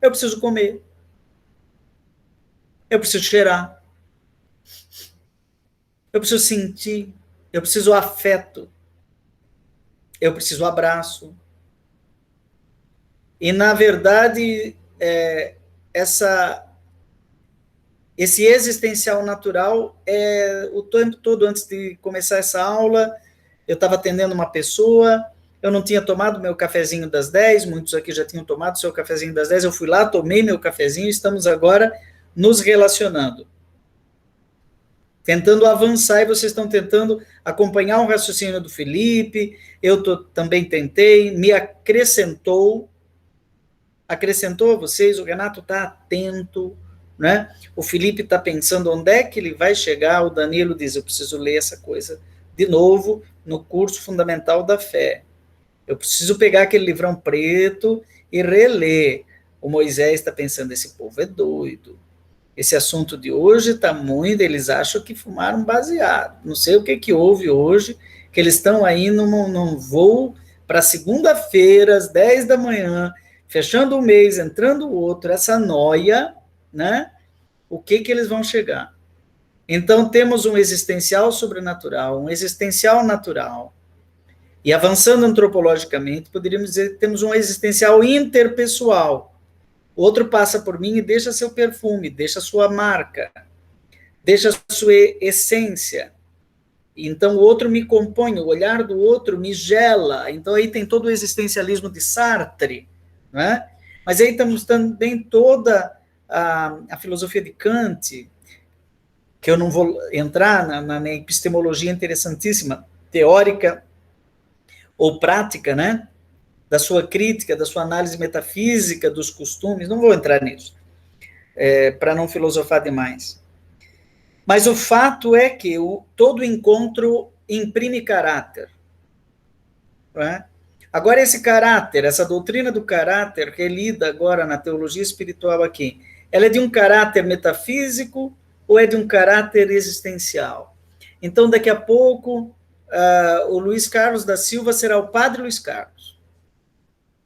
Eu preciso comer. Eu preciso cheirar. Eu preciso sentir. Eu preciso afeto. Eu preciso abraço. E, na verdade, essa Esse existencial natural, o tempo todo, antes de começar essa aula, eu estava atendendo uma pessoa, eu não tinha tomado meu cafezinho das 10, muitos aqui já tinham tomado seu cafezinho das 10, eu fui lá, tomei meu cafezinho, estamos agora nos relacionando, tentando avançar, e vocês estão tentando acompanhar o raciocínio do Felipe, também tentei, me acrescentou a vocês, o Renato está atento, né? O Felipe está pensando onde é que ele vai chegar, o Danilo diz, eu preciso ler essa coisa de novo no curso fundamental da fé, eu preciso pegar aquele livrão preto e reler. O Moisés está pensando, esse povo é doido, esse assunto de hoje está muito, eles acham que fumaram baseado, não sei o que houve hoje, que eles estão aí num voo para segunda-feira, às 10 da manhã, fechando um mês, entrando o outro, essa noia, né? O que eles vão chegar? Então, temos um existencial sobrenatural, um existencial natural, e avançando antropologicamente, poderíamos dizer que temos um existencial interpessoal. O outro passa por mim e deixa seu perfume, deixa sua marca, deixa sua essência. Então, o outro me compõe, o olhar do outro me gela. Então, aí tem todo o existencialismo de Sartre, né? Mas aí temos também toda a filosofia de Kant, que eu não vou entrar na epistemologia interessantíssima, teórica ou prática, né? Da sua crítica, da sua análise metafísica dos costumes, não vou entrar nisso, para não filosofar demais. Mas o fato é que todo encontro imprime caráter. Né? Agora, esse caráter, essa doutrina do caráter, que é lida agora na teologia espiritual aqui, ela é de um caráter metafísico ou é de um caráter existencial? Então, daqui a pouco, o Luiz Carlos da Silva será o Padre Luiz Carlos.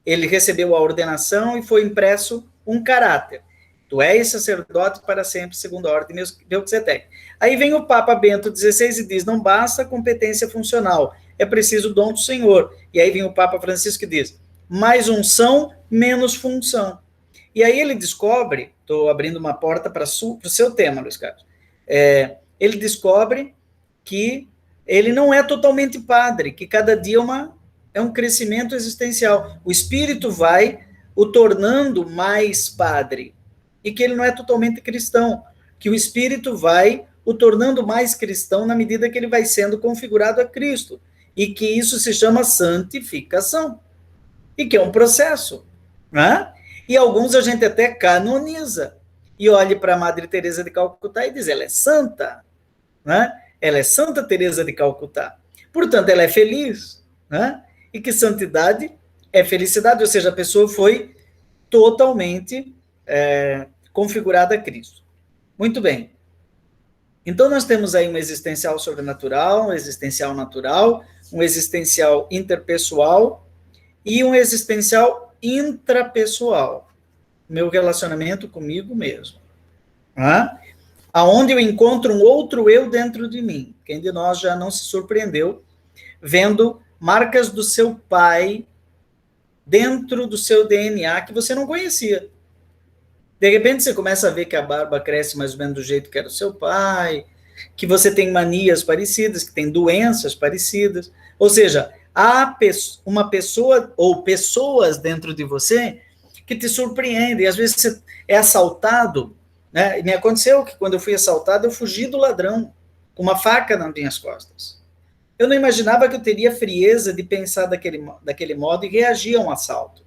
Ele recebeu a ordenação e foi impresso um caráter. Tu és sacerdote para sempre, segundo a ordem de Melquisedeque. Aí vem o Papa Bento XVI e diz, não basta competência funcional, é preciso dom do Senhor. E aí vem o Papa Francisco e diz, mais unção, menos função. E aí ele descobre, estou abrindo uma porta para o seu tema, Luiz Carlos, ele descobre que ele não é totalmente padre, que cada dia é um crescimento existencial. O Espírito vai o tornando mais padre, e que ele não é totalmente cristão, que o Espírito vai o tornando mais cristão na medida que ele vai sendo configurado a Cristo, e que isso se chama santificação, e que é um processo, né? E alguns a gente até canoniza, e olha para a Madre Teresa de Calcutá e diz, ela é santa, né? Ela é Santa Teresa de Calcutá, portanto ela é feliz, né? E que santidade é felicidade, ou seja, a pessoa foi totalmente configurada a Cristo. Muito bem. Então, nós temos aí um existencial sobrenatural, um existencial natural, um existencial interpessoal e um existencial intrapessoal. Meu relacionamento comigo mesmo. Aonde eu encontro um outro eu dentro de mim. Quem de nós já não se surpreendeu vendo marcas do seu pai dentro do seu DNA que você não conhecia. De repente você começa a ver que a barba cresce mais ou menos do jeito que era o seu pai, que você tem manias parecidas, que tem doenças parecidas. Ou seja, há uma pessoa ou pessoas dentro de você que te surpreendem. Às vezes você é assaltado, né? E me aconteceu que quando eu fui assaltado, eu fugi do ladrão com uma faca nas minhas costas. Eu não imaginava que eu teria frieza de pensar daquele modo e reagir a um assalto,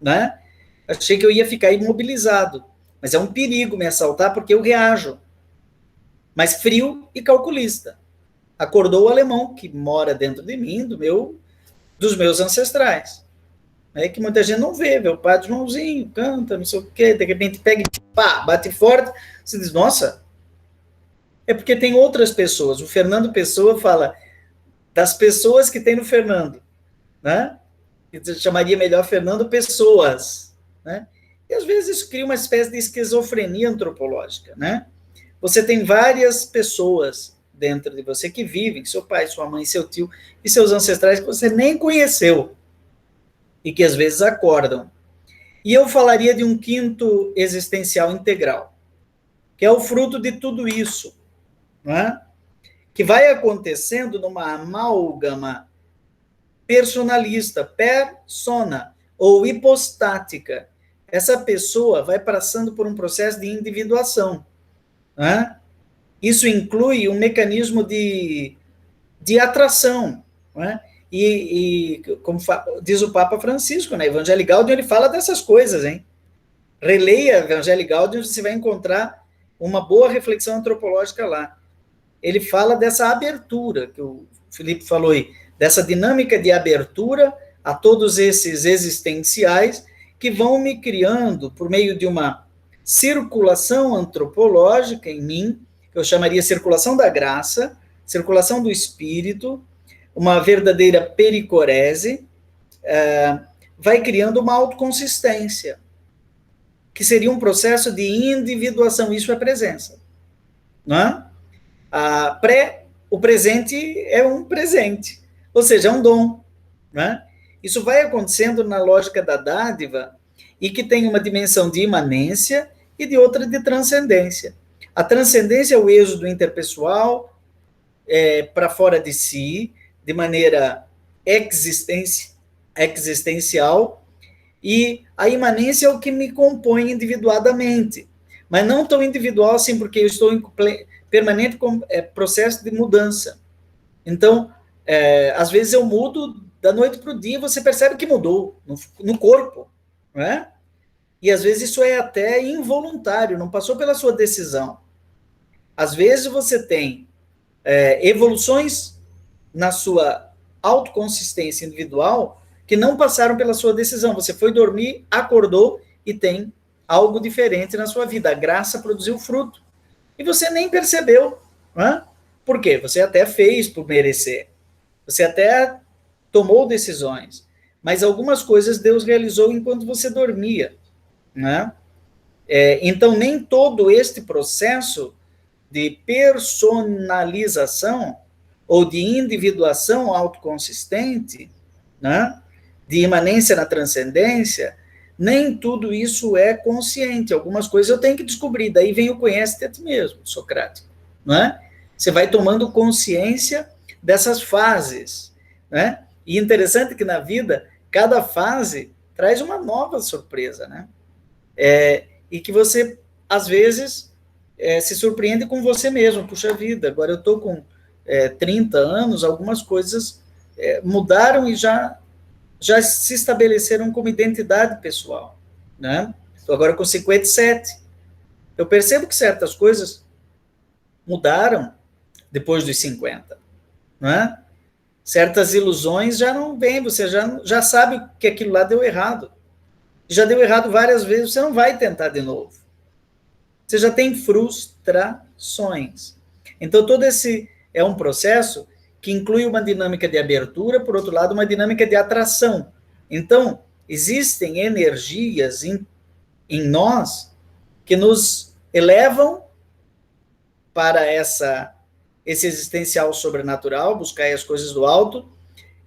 né? Achei que eu ia ficar imobilizado, mas é um perigo me assaltar porque eu reajo. Mas frio e calculista. Acordou o alemão que mora dentro de mim, dos meus ancestrais. Que muita gente não vê o padre Joãozinho, canta, não sei o quê, de repente pega e pá, bate forte, você diz, nossa, é porque tem outras pessoas. O Fernando Pessoa fala das pessoas que tem no Fernando, né? Eu chamaria melhor Fernando Pessoas, né? E às vezes isso cria uma espécie de esquizofrenia antropológica, né? Você tem várias pessoas dentro de você que vivem, seu pai, sua mãe, seu tio e seus ancestrais que você nem conheceu e que às vezes acordam. E eu falaria de um quinto existencial integral, que é o fruto de tudo isso, não é? Que vai acontecendo numa amálgama personalista, persona, ou hipostática. Essa pessoa vai passando por um processo de individuação, né? Isso inclui um mecanismo de atração, né? E como diz o Papa Francisco, na Evangelii Gaudium, ele fala dessas coisas, hein? Releia Evangelii Gaudium, você vai encontrar uma boa reflexão antropológica lá. Ele fala dessa abertura, que o Felipe falou aí, dessa dinâmica de abertura a todos esses existenciais que vão me criando por meio de uma circulação antropológica em mim, que eu chamaria circulação da graça, circulação do espírito, uma verdadeira pericorese, vai criando uma autoconsistência, que seria um processo de individuação, isso é presença. Não é? O presente é um presente, ou seja, é um dom. Né? Isso vai acontecendo na lógica da dádiva e que tem uma dimensão de imanência e de outra de transcendência. A transcendência é o êxodo interpessoal para fora de si, de maneira existencial, e a imanência é o que me compõe individuadamente, mas não tão individual assim, porque eu estou em permanente processo de mudança. Então, às vezes eu mudo da noite para o dia, você percebe que mudou no corpo, não é? E às vezes isso é até involuntário, não passou pela sua decisão. Às vezes você tem evoluções na sua autoconsistência individual que não passaram pela sua decisão. Você foi dormir, acordou e tem algo diferente na sua vida. A graça produziu fruto. E você nem percebeu. Não é? Por quê? Você até fez por merecer. Você até tomou decisões. Mas algumas coisas Deus realizou enquanto você dormia. Né? Então, nem todo este processo de personalização ou de individuação autoconsistente, né? De imanência na transcendência, nem tudo isso é consciente. Algumas coisas eu tenho que descobrir. Daí vem o conhece-te a ti mesmo, socrático. Né? Você vai tomando consciência dessas fases. Né? E interessante que na vida, cada fase traz uma nova surpresa, né? E que você, às vezes, se surpreende com você mesmo. Puxa vida, agora eu estou com 30 anos, algumas coisas mudaram e já se estabeleceram como identidade pessoal. Né? Estou agora com 57. Eu percebo que certas coisas mudaram depois dos 50. Né? Certas ilusões já não vêm, você já sabe que aquilo lá deu errado. Já deu errado várias vezes, você não vai tentar de novo. Você já tem frustrações. Então, todo esse é um processo que inclui uma dinâmica de abertura, por outro lado, uma dinâmica de atração. Então, existem energias em nós que nos elevam para esse existencial sobrenatural, buscar as coisas do alto,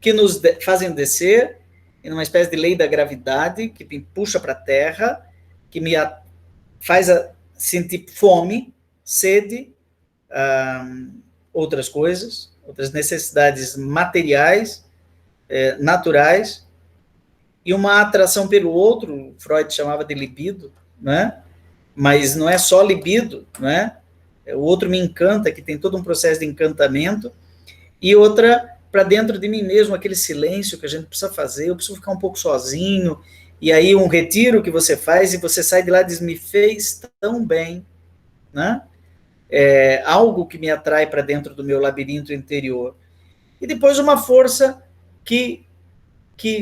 que nos fazem descer em uma espécie de lei da gravidade, que me puxa para a terra, que me faz sentir fome, sede, outras coisas, outras necessidades materiais, naturais, e uma atração pelo outro, Freud chamava de libido, né? Mas não é só libido, né? O outro me encanta, que tem todo um processo de encantamento, e outra para dentro de mim mesmo, aquele silêncio que a gente precisa fazer, eu preciso ficar um pouco sozinho, e aí um retiro que você faz, e você sai de lá e diz, me fez tão bem, né? Algo que me atrai para dentro do meu labirinto interior. E depois uma força que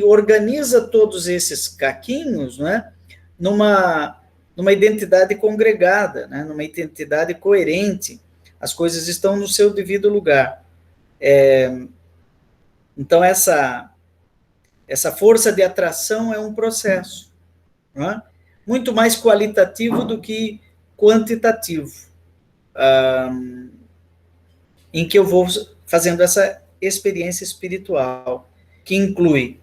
organiza todos esses caquinhos, né? numa identidade congregada, né? Numa identidade coerente. As coisas estão no seu devido lugar. Então, essa força de atração é um processo, não é? Muito mais qualitativo do que quantitativo, em que eu vou fazendo essa experiência espiritual, que inclui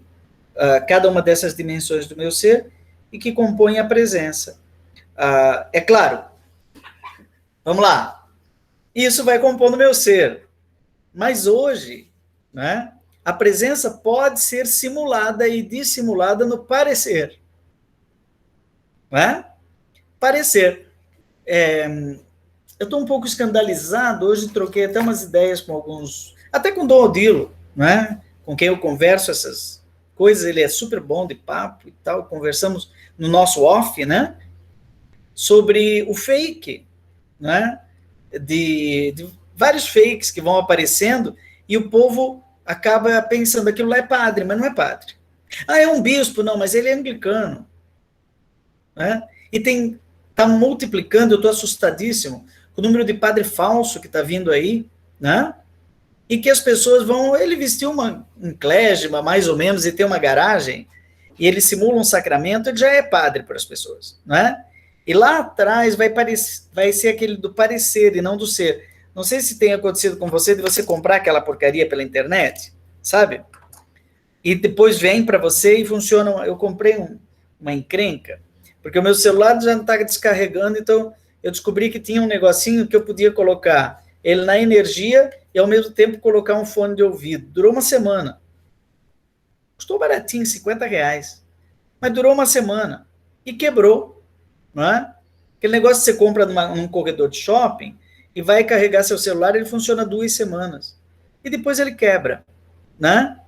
cada uma dessas dimensões do meu ser e que compõe a presença. É claro, Vamos lá. Isso vai compondo o meu ser. Mas hoje, né, a presença pode ser simulada e dissimulada no parecer. Né? Parecer. Eu estou um pouco escandalizado, hoje troquei até umas ideias com alguns, até com o Dom Odilo, né? Com quem eu converso essas coisas, ele é super bom de papo e tal, conversamos no nosso off, né? Sobre o fake, né? De vários fakes que vão aparecendo e o povo acaba pensando, aquilo lá é padre, mas não é padre. Ah, é um bispo, não, mas ele é anglicano. Né? E está multiplicando, eu estou assustadíssimo, o número de padre falso que está vindo aí, né? E que as pessoas vão, ele vestiu um clésima, mais ou menos, e tem uma garagem, e ele simula um sacramento, ele já é padre para as pessoas, né? E lá atrás vai ser aquele do parecer e não do ser. Não sei se tem acontecido com você, de você comprar aquela porcaria pela internet, sabe? E depois vem para você e funciona. Eu comprei uma encrenca, porque o meu celular já não está descarregando, então eu descobri que tinha um negocinho que eu podia colocar ele na energia e ao mesmo tempo colocar um fone de ouvido. Durou uma semana. Custou baratinho, R$50. Mas durou uma semana. E quebrou. Não é? Aquele negócio que você compra num corredor de shopping e vai carregar seu celular, ele funciona 2 semanas. E depois ele quebra. Né?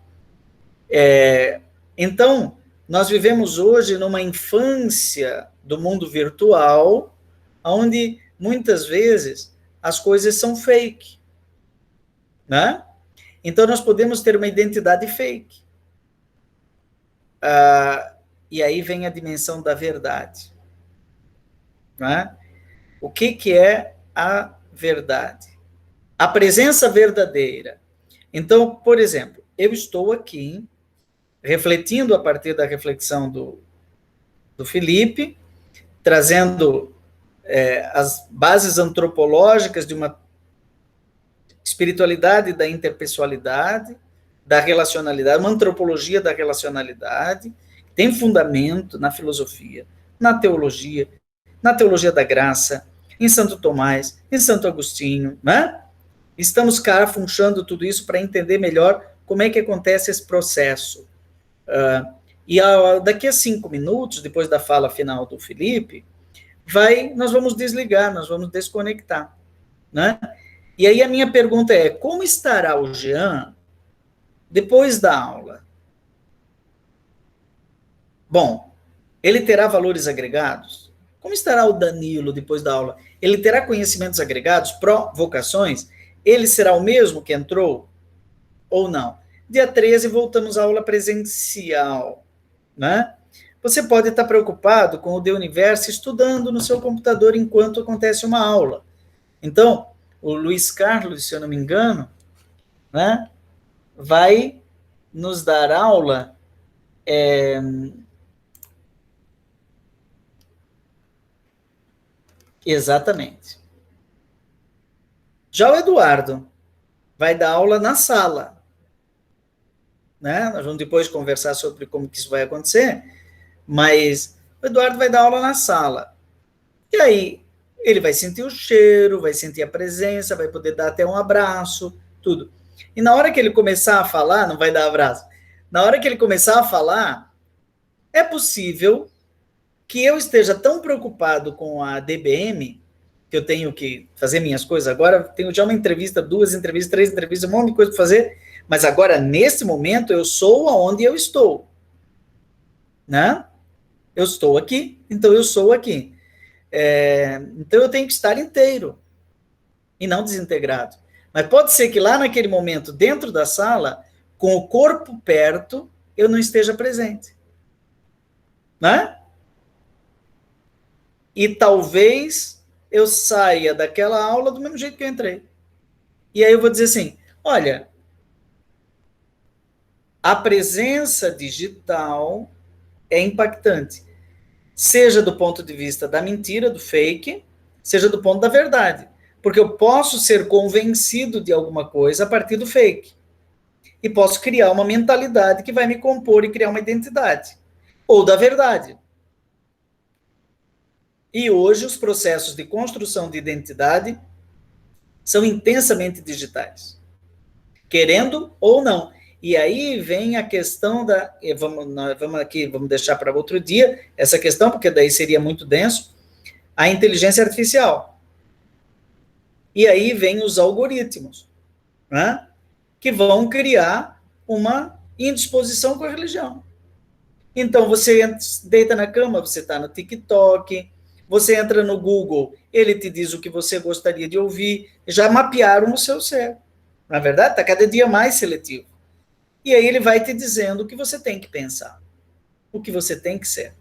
Então, nós vivemos hoje numa infância do mundo virtual, onde muitas vezes as coisas são fake, né? Então nós podemos ter uma identidade fake. E aí vem a dimensão da verdade, né? O que é a verdade? A presença verdadeira. Então, por exemplo, eu estou aqui refletindo a partir da reflexão do Felipe, trazendo as bases antropológicas de uma espiritualidade da interpessoalidade, da relacionalidade, uma antropologia da relacionalidade, tem fundamento na filosofia, na teologia da graça, em Santo Tomás, em Santo Agostinho, né? Estamos carafunchando tudo isso para entender melhor como é que acontece esse processo. Daqui a 5 minutos, depois da fala final do Felipe, nós vamos desligar, nós vamos desconectar, né? E aí a minha pergunta é, como estará o Jean depois da aula? Bom, ele terá valores agregados? Como estará o Danilo depois da aula? Ele terá conhecimentos agregados, provocações? Ele será o mesmo que entrou? Ou não? Dia 13 voltamos à aula presencial, né? Você pode estar preocupado com o The Universo estudando no seu computador enquanto acontece uma aula. Então, o Luiz Carlos, se eu não me engano, né, vai nos dar aula exatamente. Já o Eduardo vai dar aula na sala, né? Nós vamos depois conversar sobre como que isso vai acontecer, mas o Eduardo vai dar aula na sala. E aí, ele vai sentir o cheiro, vai sentir a presença, vai poder dar até um abraço, tudo. E na hora que ele começar a falar, não vai dar abraço, na hora que ele começar a falar, é possível que eu esteja tão preocupado com a DBM, que eu tenho que fazer minhas coisas agora, tenho já uma entrevista, 2 entrevistas, 3 entrevistas, um monte de coisa para fazer, mas agora, nesse momento, eu sou aonde eu estou. Né? Eu estou aqui, então eu sou aqui. Então eu tenho que estar inteiro e não desintegrado. Mas pode ser que lá naquele momento, dentro da sala, com o corpo perto, eu não esteja presente. Né? E talvez eu saia daquela aula do mesmo jeito que eu entrei. E aí eu vou dizer assim, olha, a presença digital é impactante. Seja do ponto de vista da mentira, do fake, seja do ponto da verdade. Porque eu posso ser convencido de alguma coisa a partir do fake. E posso criar uma mentalidade que vai me compor e criar uma identidade. Ou da verdade. E hoje os processos de construção de identidade são intensamente digitais, querendo ou não. E aí vem a questão da... Vamos deixar para outro dia essa questão, porque daí seria muito denso, a inteligência artificial. E aí vem os algoritmos, né, que vão criar uma indisposição com a religião. Então, você deita na cama, você está no TikTok, você entra no Google, ele te diz o que você gostaria de ouvir, já mapearam o seu cérebro. Na verdade, está cada dia mais seletivo. E aí ele vai te dizendo o que você tem que pensar, o que você tem que ser.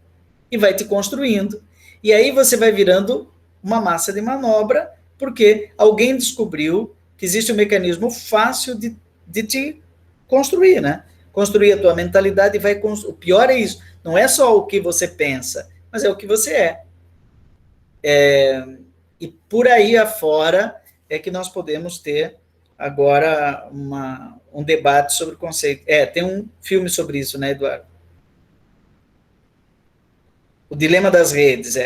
E vai te construindo. E aí você vai virando uma massa de manobra, porque alguém descobriu que existe um mecanismo fácil de te construir, né? Construir a tua mentalidade e vai construir. O pior é isso. Não é só o que você pensa, mas é o que você é. E por aí afora é que nós podemos ter agora um debate sobre o conceito. Tem um filme sobre isso, né, Eduardo? O Dilema das Redes,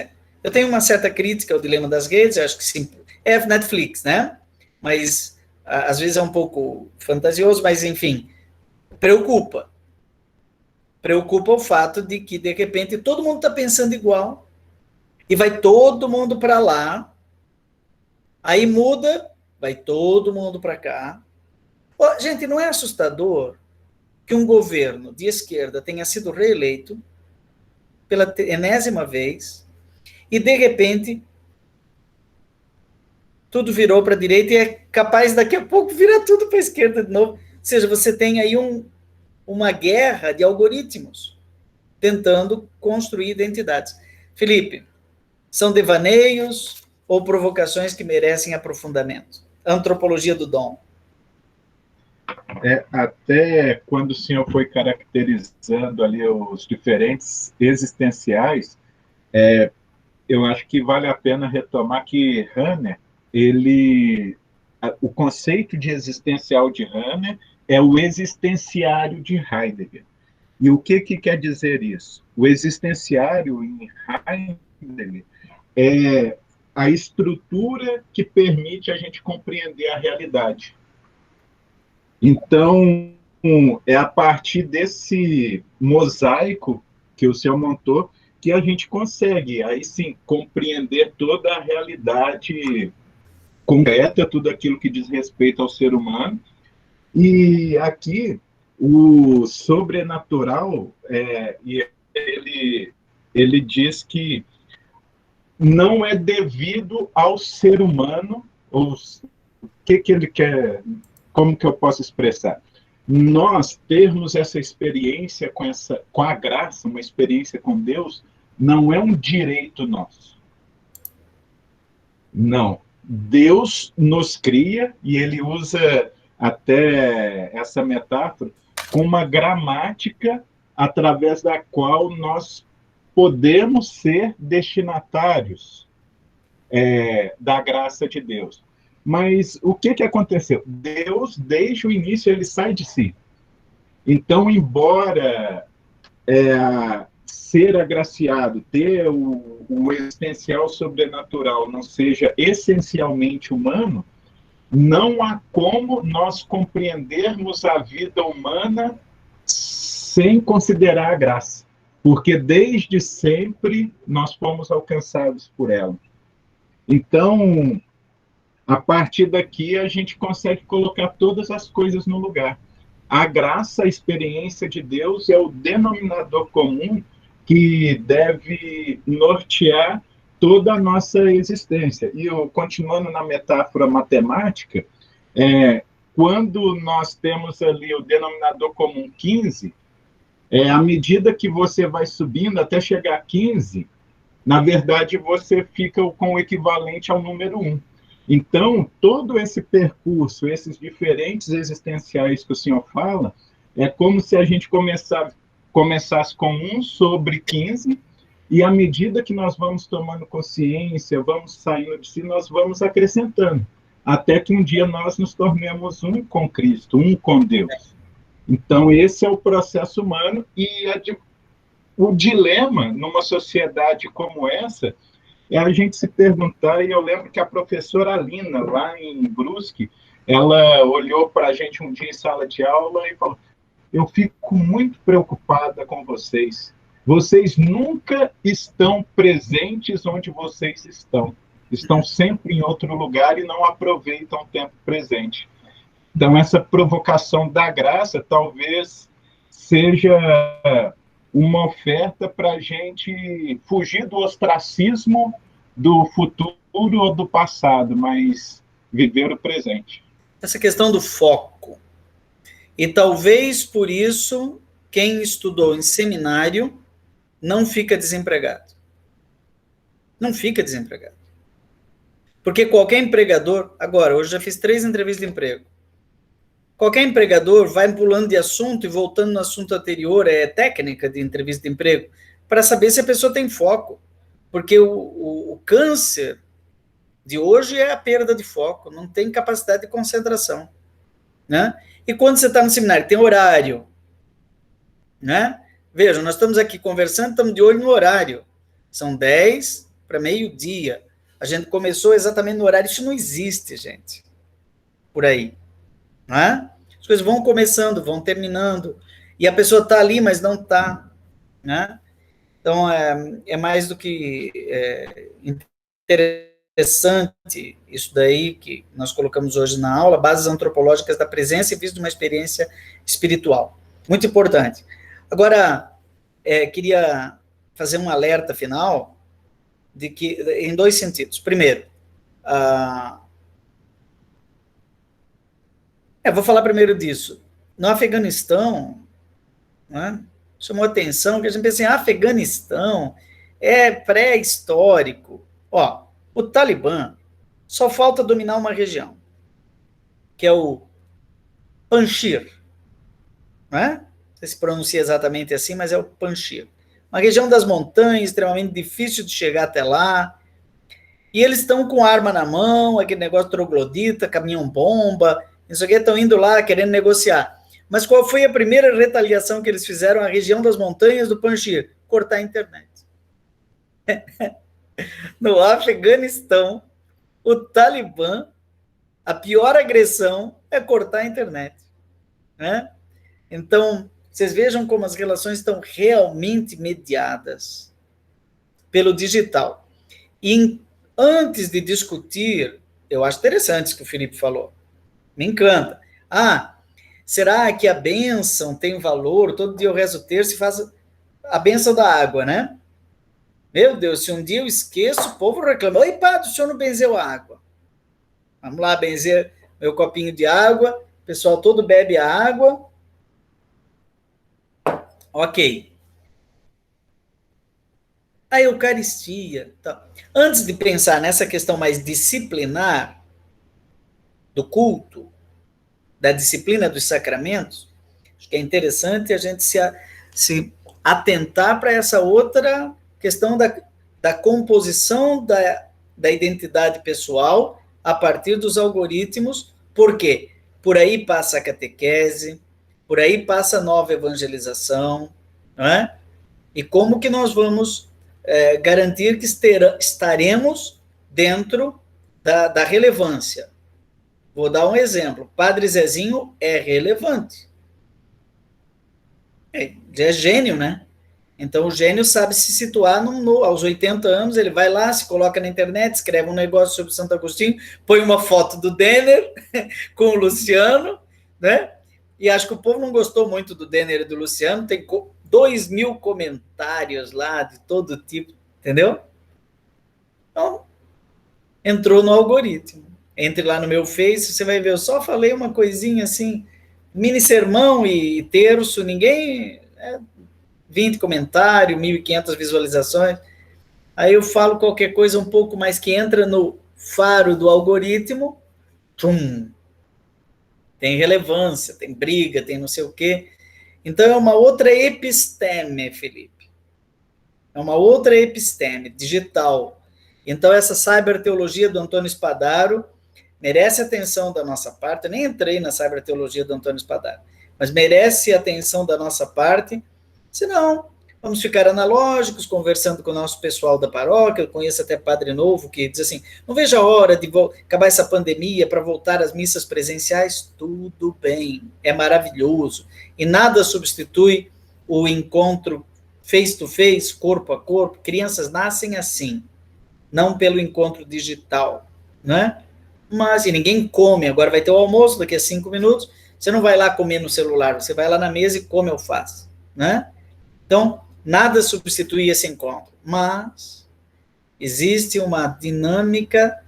Eu tenho uma certa crítica ao Dilema das Redes, eu acho que sim. É Netflix, né? Mas às vezes é um pouco fantasioso, mas enfim, preocupa. Preocupa o fato de que, de repente, todo mundo está pensando igual e vai todo mundo para lá, aí muda, vai todo mundo para cá. Gente, não é assustador que um governo de esquerda tenha sido reeleito pela enésima vez e, de repente, tudo virou para a direita e é capaz daqui a pouco virar tudo para a esquerda de novo. Ou seja, você tem aí uma guerra de algoritmos tentando construir identidades. Felipe, são devaneios ou provocações que merecem aprofundamento? Antropologia do dom. Até quando o senhor foi caracterizando ali os diferentes existenciais, eu acho que vale a pena retomar que Hanner, o conceito de existencial de Hanner é o existenciário de Heidegger. E o que quer dizer isso? O existenciário em Heidegger é a estrutura que permite a gente compreender a realidade. Então, é a partir desse mosaico que o senhor montou que a gente consegue, aí sim, compreender toda a realidade concreta, tudo aquilo que diz respeito ao ser humano. E aqui, o sobrenatural, ele diz que não é devido ao ser humano, ou o que ele quer, como que eu posso expressar? Nós termos essa experiência com a graça, uma experiência com Deus, não é um direito nosso. Não. Deus nos cria, e ele usa até essa metáfora, com uma gramática através da qual nós podemos ser destinatários da graça de Deus. Mas o que aconteceu? Deus, desde o início, ele sai de si. Então, embora ser agraciado, ter o existencial sobrenatural não seja essencialmente humano, não há como nós compreendermos a vida humana sem considerar a graça, porque desde sempre nós fomos alcançados por ela. Então, a partir daqui, a gente consegue colocar todas as coisas no lugar. A graça, a experiência de Deus é o denominador comum que deve nortear toda a nossa existência. E continuando na metáfora matemática, quando nós temos ali o denominador comum 15, à medida que você vai subindo até chegar a 15, na verdade, você fica com o equivalente ao número 1. Então, todo esse percurso, esses diferentes existenciais que o senhor fala, é como se a gente começasse com 1 sobre 15, e à medida que nós vamos tomando consciência, vamos saindo de si, nós vamos acrescentando, até que um dia nós nos tornemos um com Cristo, um com Deus. Então, esse é o processo humano, e o dilema numa sociedade como essa é a gente se perguntar, e eu lembro que a professora Alina, lá em Brusque, ela olhou para a gente um dia em sala de aula e falou: eu fico muito preocupada com vocês. Vocês nunca estão presentes onde vocês estão. Estão sempre em outro lugar e não aproveitam o tempo presente. Então, essa provocação da graça talvez seja uma oferta para a gente fugir do ostracismo do futuro ou do passado, mas viver o presente. Essa questão do foco. E talvez por isso, quem estudou em seminário não fica desempregado. Não fica desempregado. Porque qualquer empregador, agora, hoje já fiz 3 entrevistas de emprego, qualquer empregador vai pulando de assunto e voltando no assunto anterior, é técnica de entrevista de emprego, para saber se a pessoa tem foco. Porque o câncer de hoje é a perda de foco, não tem capacidade de concentração. Né? E quando você está no seminário, tem horário. Né? Veja, nós estamos aqui conversando, estamos de olho no horário. São 10 para meio-dia. A gente começou exatamente no horário, isso não existe, gente. Por aí. Né? As coisas vão começando, vão terminando, e a pessoa está ali, mas não está. Né? Então, é mais do que interessante isso daí que nós colocamos hoje na aula, bases antropológicas da presença e visto de uma experiência espiritual. Muito importante. Agora, queria fazer um alerta final, de que, em 2 sentidos. Primeiro, vou falar primeiro disso. No Afeganistão, né, chamou atenção que a gente pensa assim, Afeganistão é pré-histórico. Ó, o Talibã só falta dominar uma região, que é o Panjshir. Né? Não sei se pronuncia exatamente assim, mas é o Panjshir. Uma região das montanhas, extremamente difícil de chegar até lá, e eles estão com arma na mão, aquele negócio troglodita, caminhão-bomba, isso aqui, estão indo lá querendo negociar. Mas qual foi a primeira retaliação que eles fizeram à região das montanhas do Panjshir? Cortar a internet. No Afeganistão, o Talibã, a pior agressão é cortar a internet. Né? Então, vocês vejam como as relações estão realmente mediadas pelo digital. E antes de discutir, eu acho interessante isso que o Felipe falou. Me encanta. Será que a bênção tem valor? Todo dia eu rezo o terço e faço a bênção da água, né? Meu Deus, se um dia eu esqueço, o povo reclama. Oi, padre, o senhor não benzeu a água. Vamos lá, benzer meu copinho de água. O pessoal todo bebe a água. Ok. A Eucaristia. Tá. Antes de pensar nessa questão mais disciplinar do culto, da disciplina dos sacramentos, acho que é interessante a gente se atentar para essa outra questão da composição da identidade pessoal a partir dos algoritmos. Por quê? Por aí passa a catequese, por aí passa a nova evangelização, não é? E como que nós vamos garantir que estaremos dentro da relevância? Vou dar um exemplo. Padre Zezinho é relevante. Ele é gênio, né? Então, o gênio sabe se situar aos 80 anos, ele vai lá, se coloca na internet, escreve um negócio sobre Santo Agostinho, põe uma foto do Denner com o Luciano, né? E acho que o povo não gostou muito do Denner e do Luciano, tem 2.000 comentários lá, de todo tipo, entendeu? Então, entrou no algoritmo. Entre lá no meu Face, você vai ver, eu só falei uma coisinha assim, mini sermão e terço, ninguém... 20 comentários, 1.500 visualizações, aí eu falo qualquer coisa um pouco mais que entra no faro do algoritmo, tem relevância, tem briga, tem não sei o quê. Então é uma outra episteme, Felipe. É uma outra episteme, digital. Então essa cyberteologia do Antônio Spadaro merece atenção da nossa parte. Eu nem entrei na cyberteologia do Antônio Spadaro, mas merece atenção da nossa parte. Senão, Vamos ficar analógicos, conversando com o nosso pessoal da paróquia. Eu conheço até padre novo que diz assim, não vejo a hora de acabar essa pandemia para voltar às missas presenciais. Tudo bem, é maravilhoso. E nada substitui o encontro face-to-face, corpo a corpo. Crianças nascem assim, não pelo encontro digital, né? Mas, e ninguém come, agora vai ter o almoço daqui a 5 minutos, você não vai lá comer no celular, você vai lá na mesa e come alface, né? Então, nada substitui esse encontro, mas existe uma dinâmica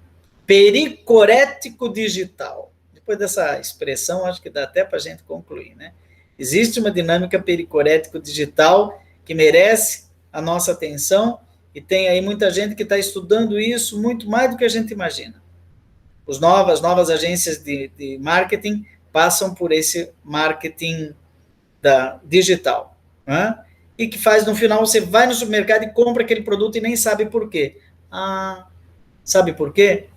pericorético-digital. Depois dessa expressão, acho que dá até para a gente concluir, né? Existe uma dinâmica pericorético-digital que merece a nossa atenção e tem aí muita gente que está estudando isso muito mais do que a gente imagina. As novas agências de marketing passam por esse marketing digital, né? E que faz, no final, você vai no supermercado e compra aquele produto e nem sabe por quê. Ah, sabe por quê?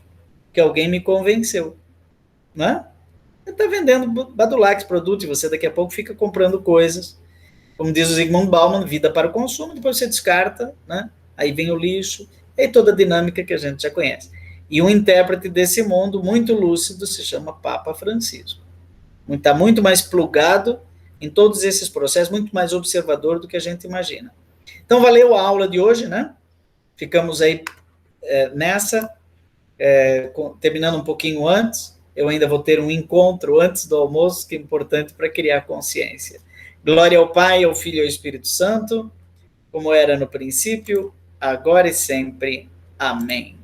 Porque alguém me convenceu, né? Você está vendendo Badulax produto e você daqui a pouco fica comprando coisas, como diz o Zygmunt Bauman, vida para o consumo, depois você descarta, né? Aí vem o lixo, e toda a dinâmica que a gente já conhece. E um intérprete desse mundo muito lúcido se chama Papa Francisco. Está muito mais plugado em todos esses processos, muito mais observador do que a gente imagina. Então, valeu a aula de hoje, né? Ficamos aí nessa, terminando um pouquinho antes. Eu ainda vou ter um encontro antes do almoço, que é importante para criar consciência. Glória ao Pai, ao Filho e ao Espírito Santo, como era no princípio, agora e sempre. Amém.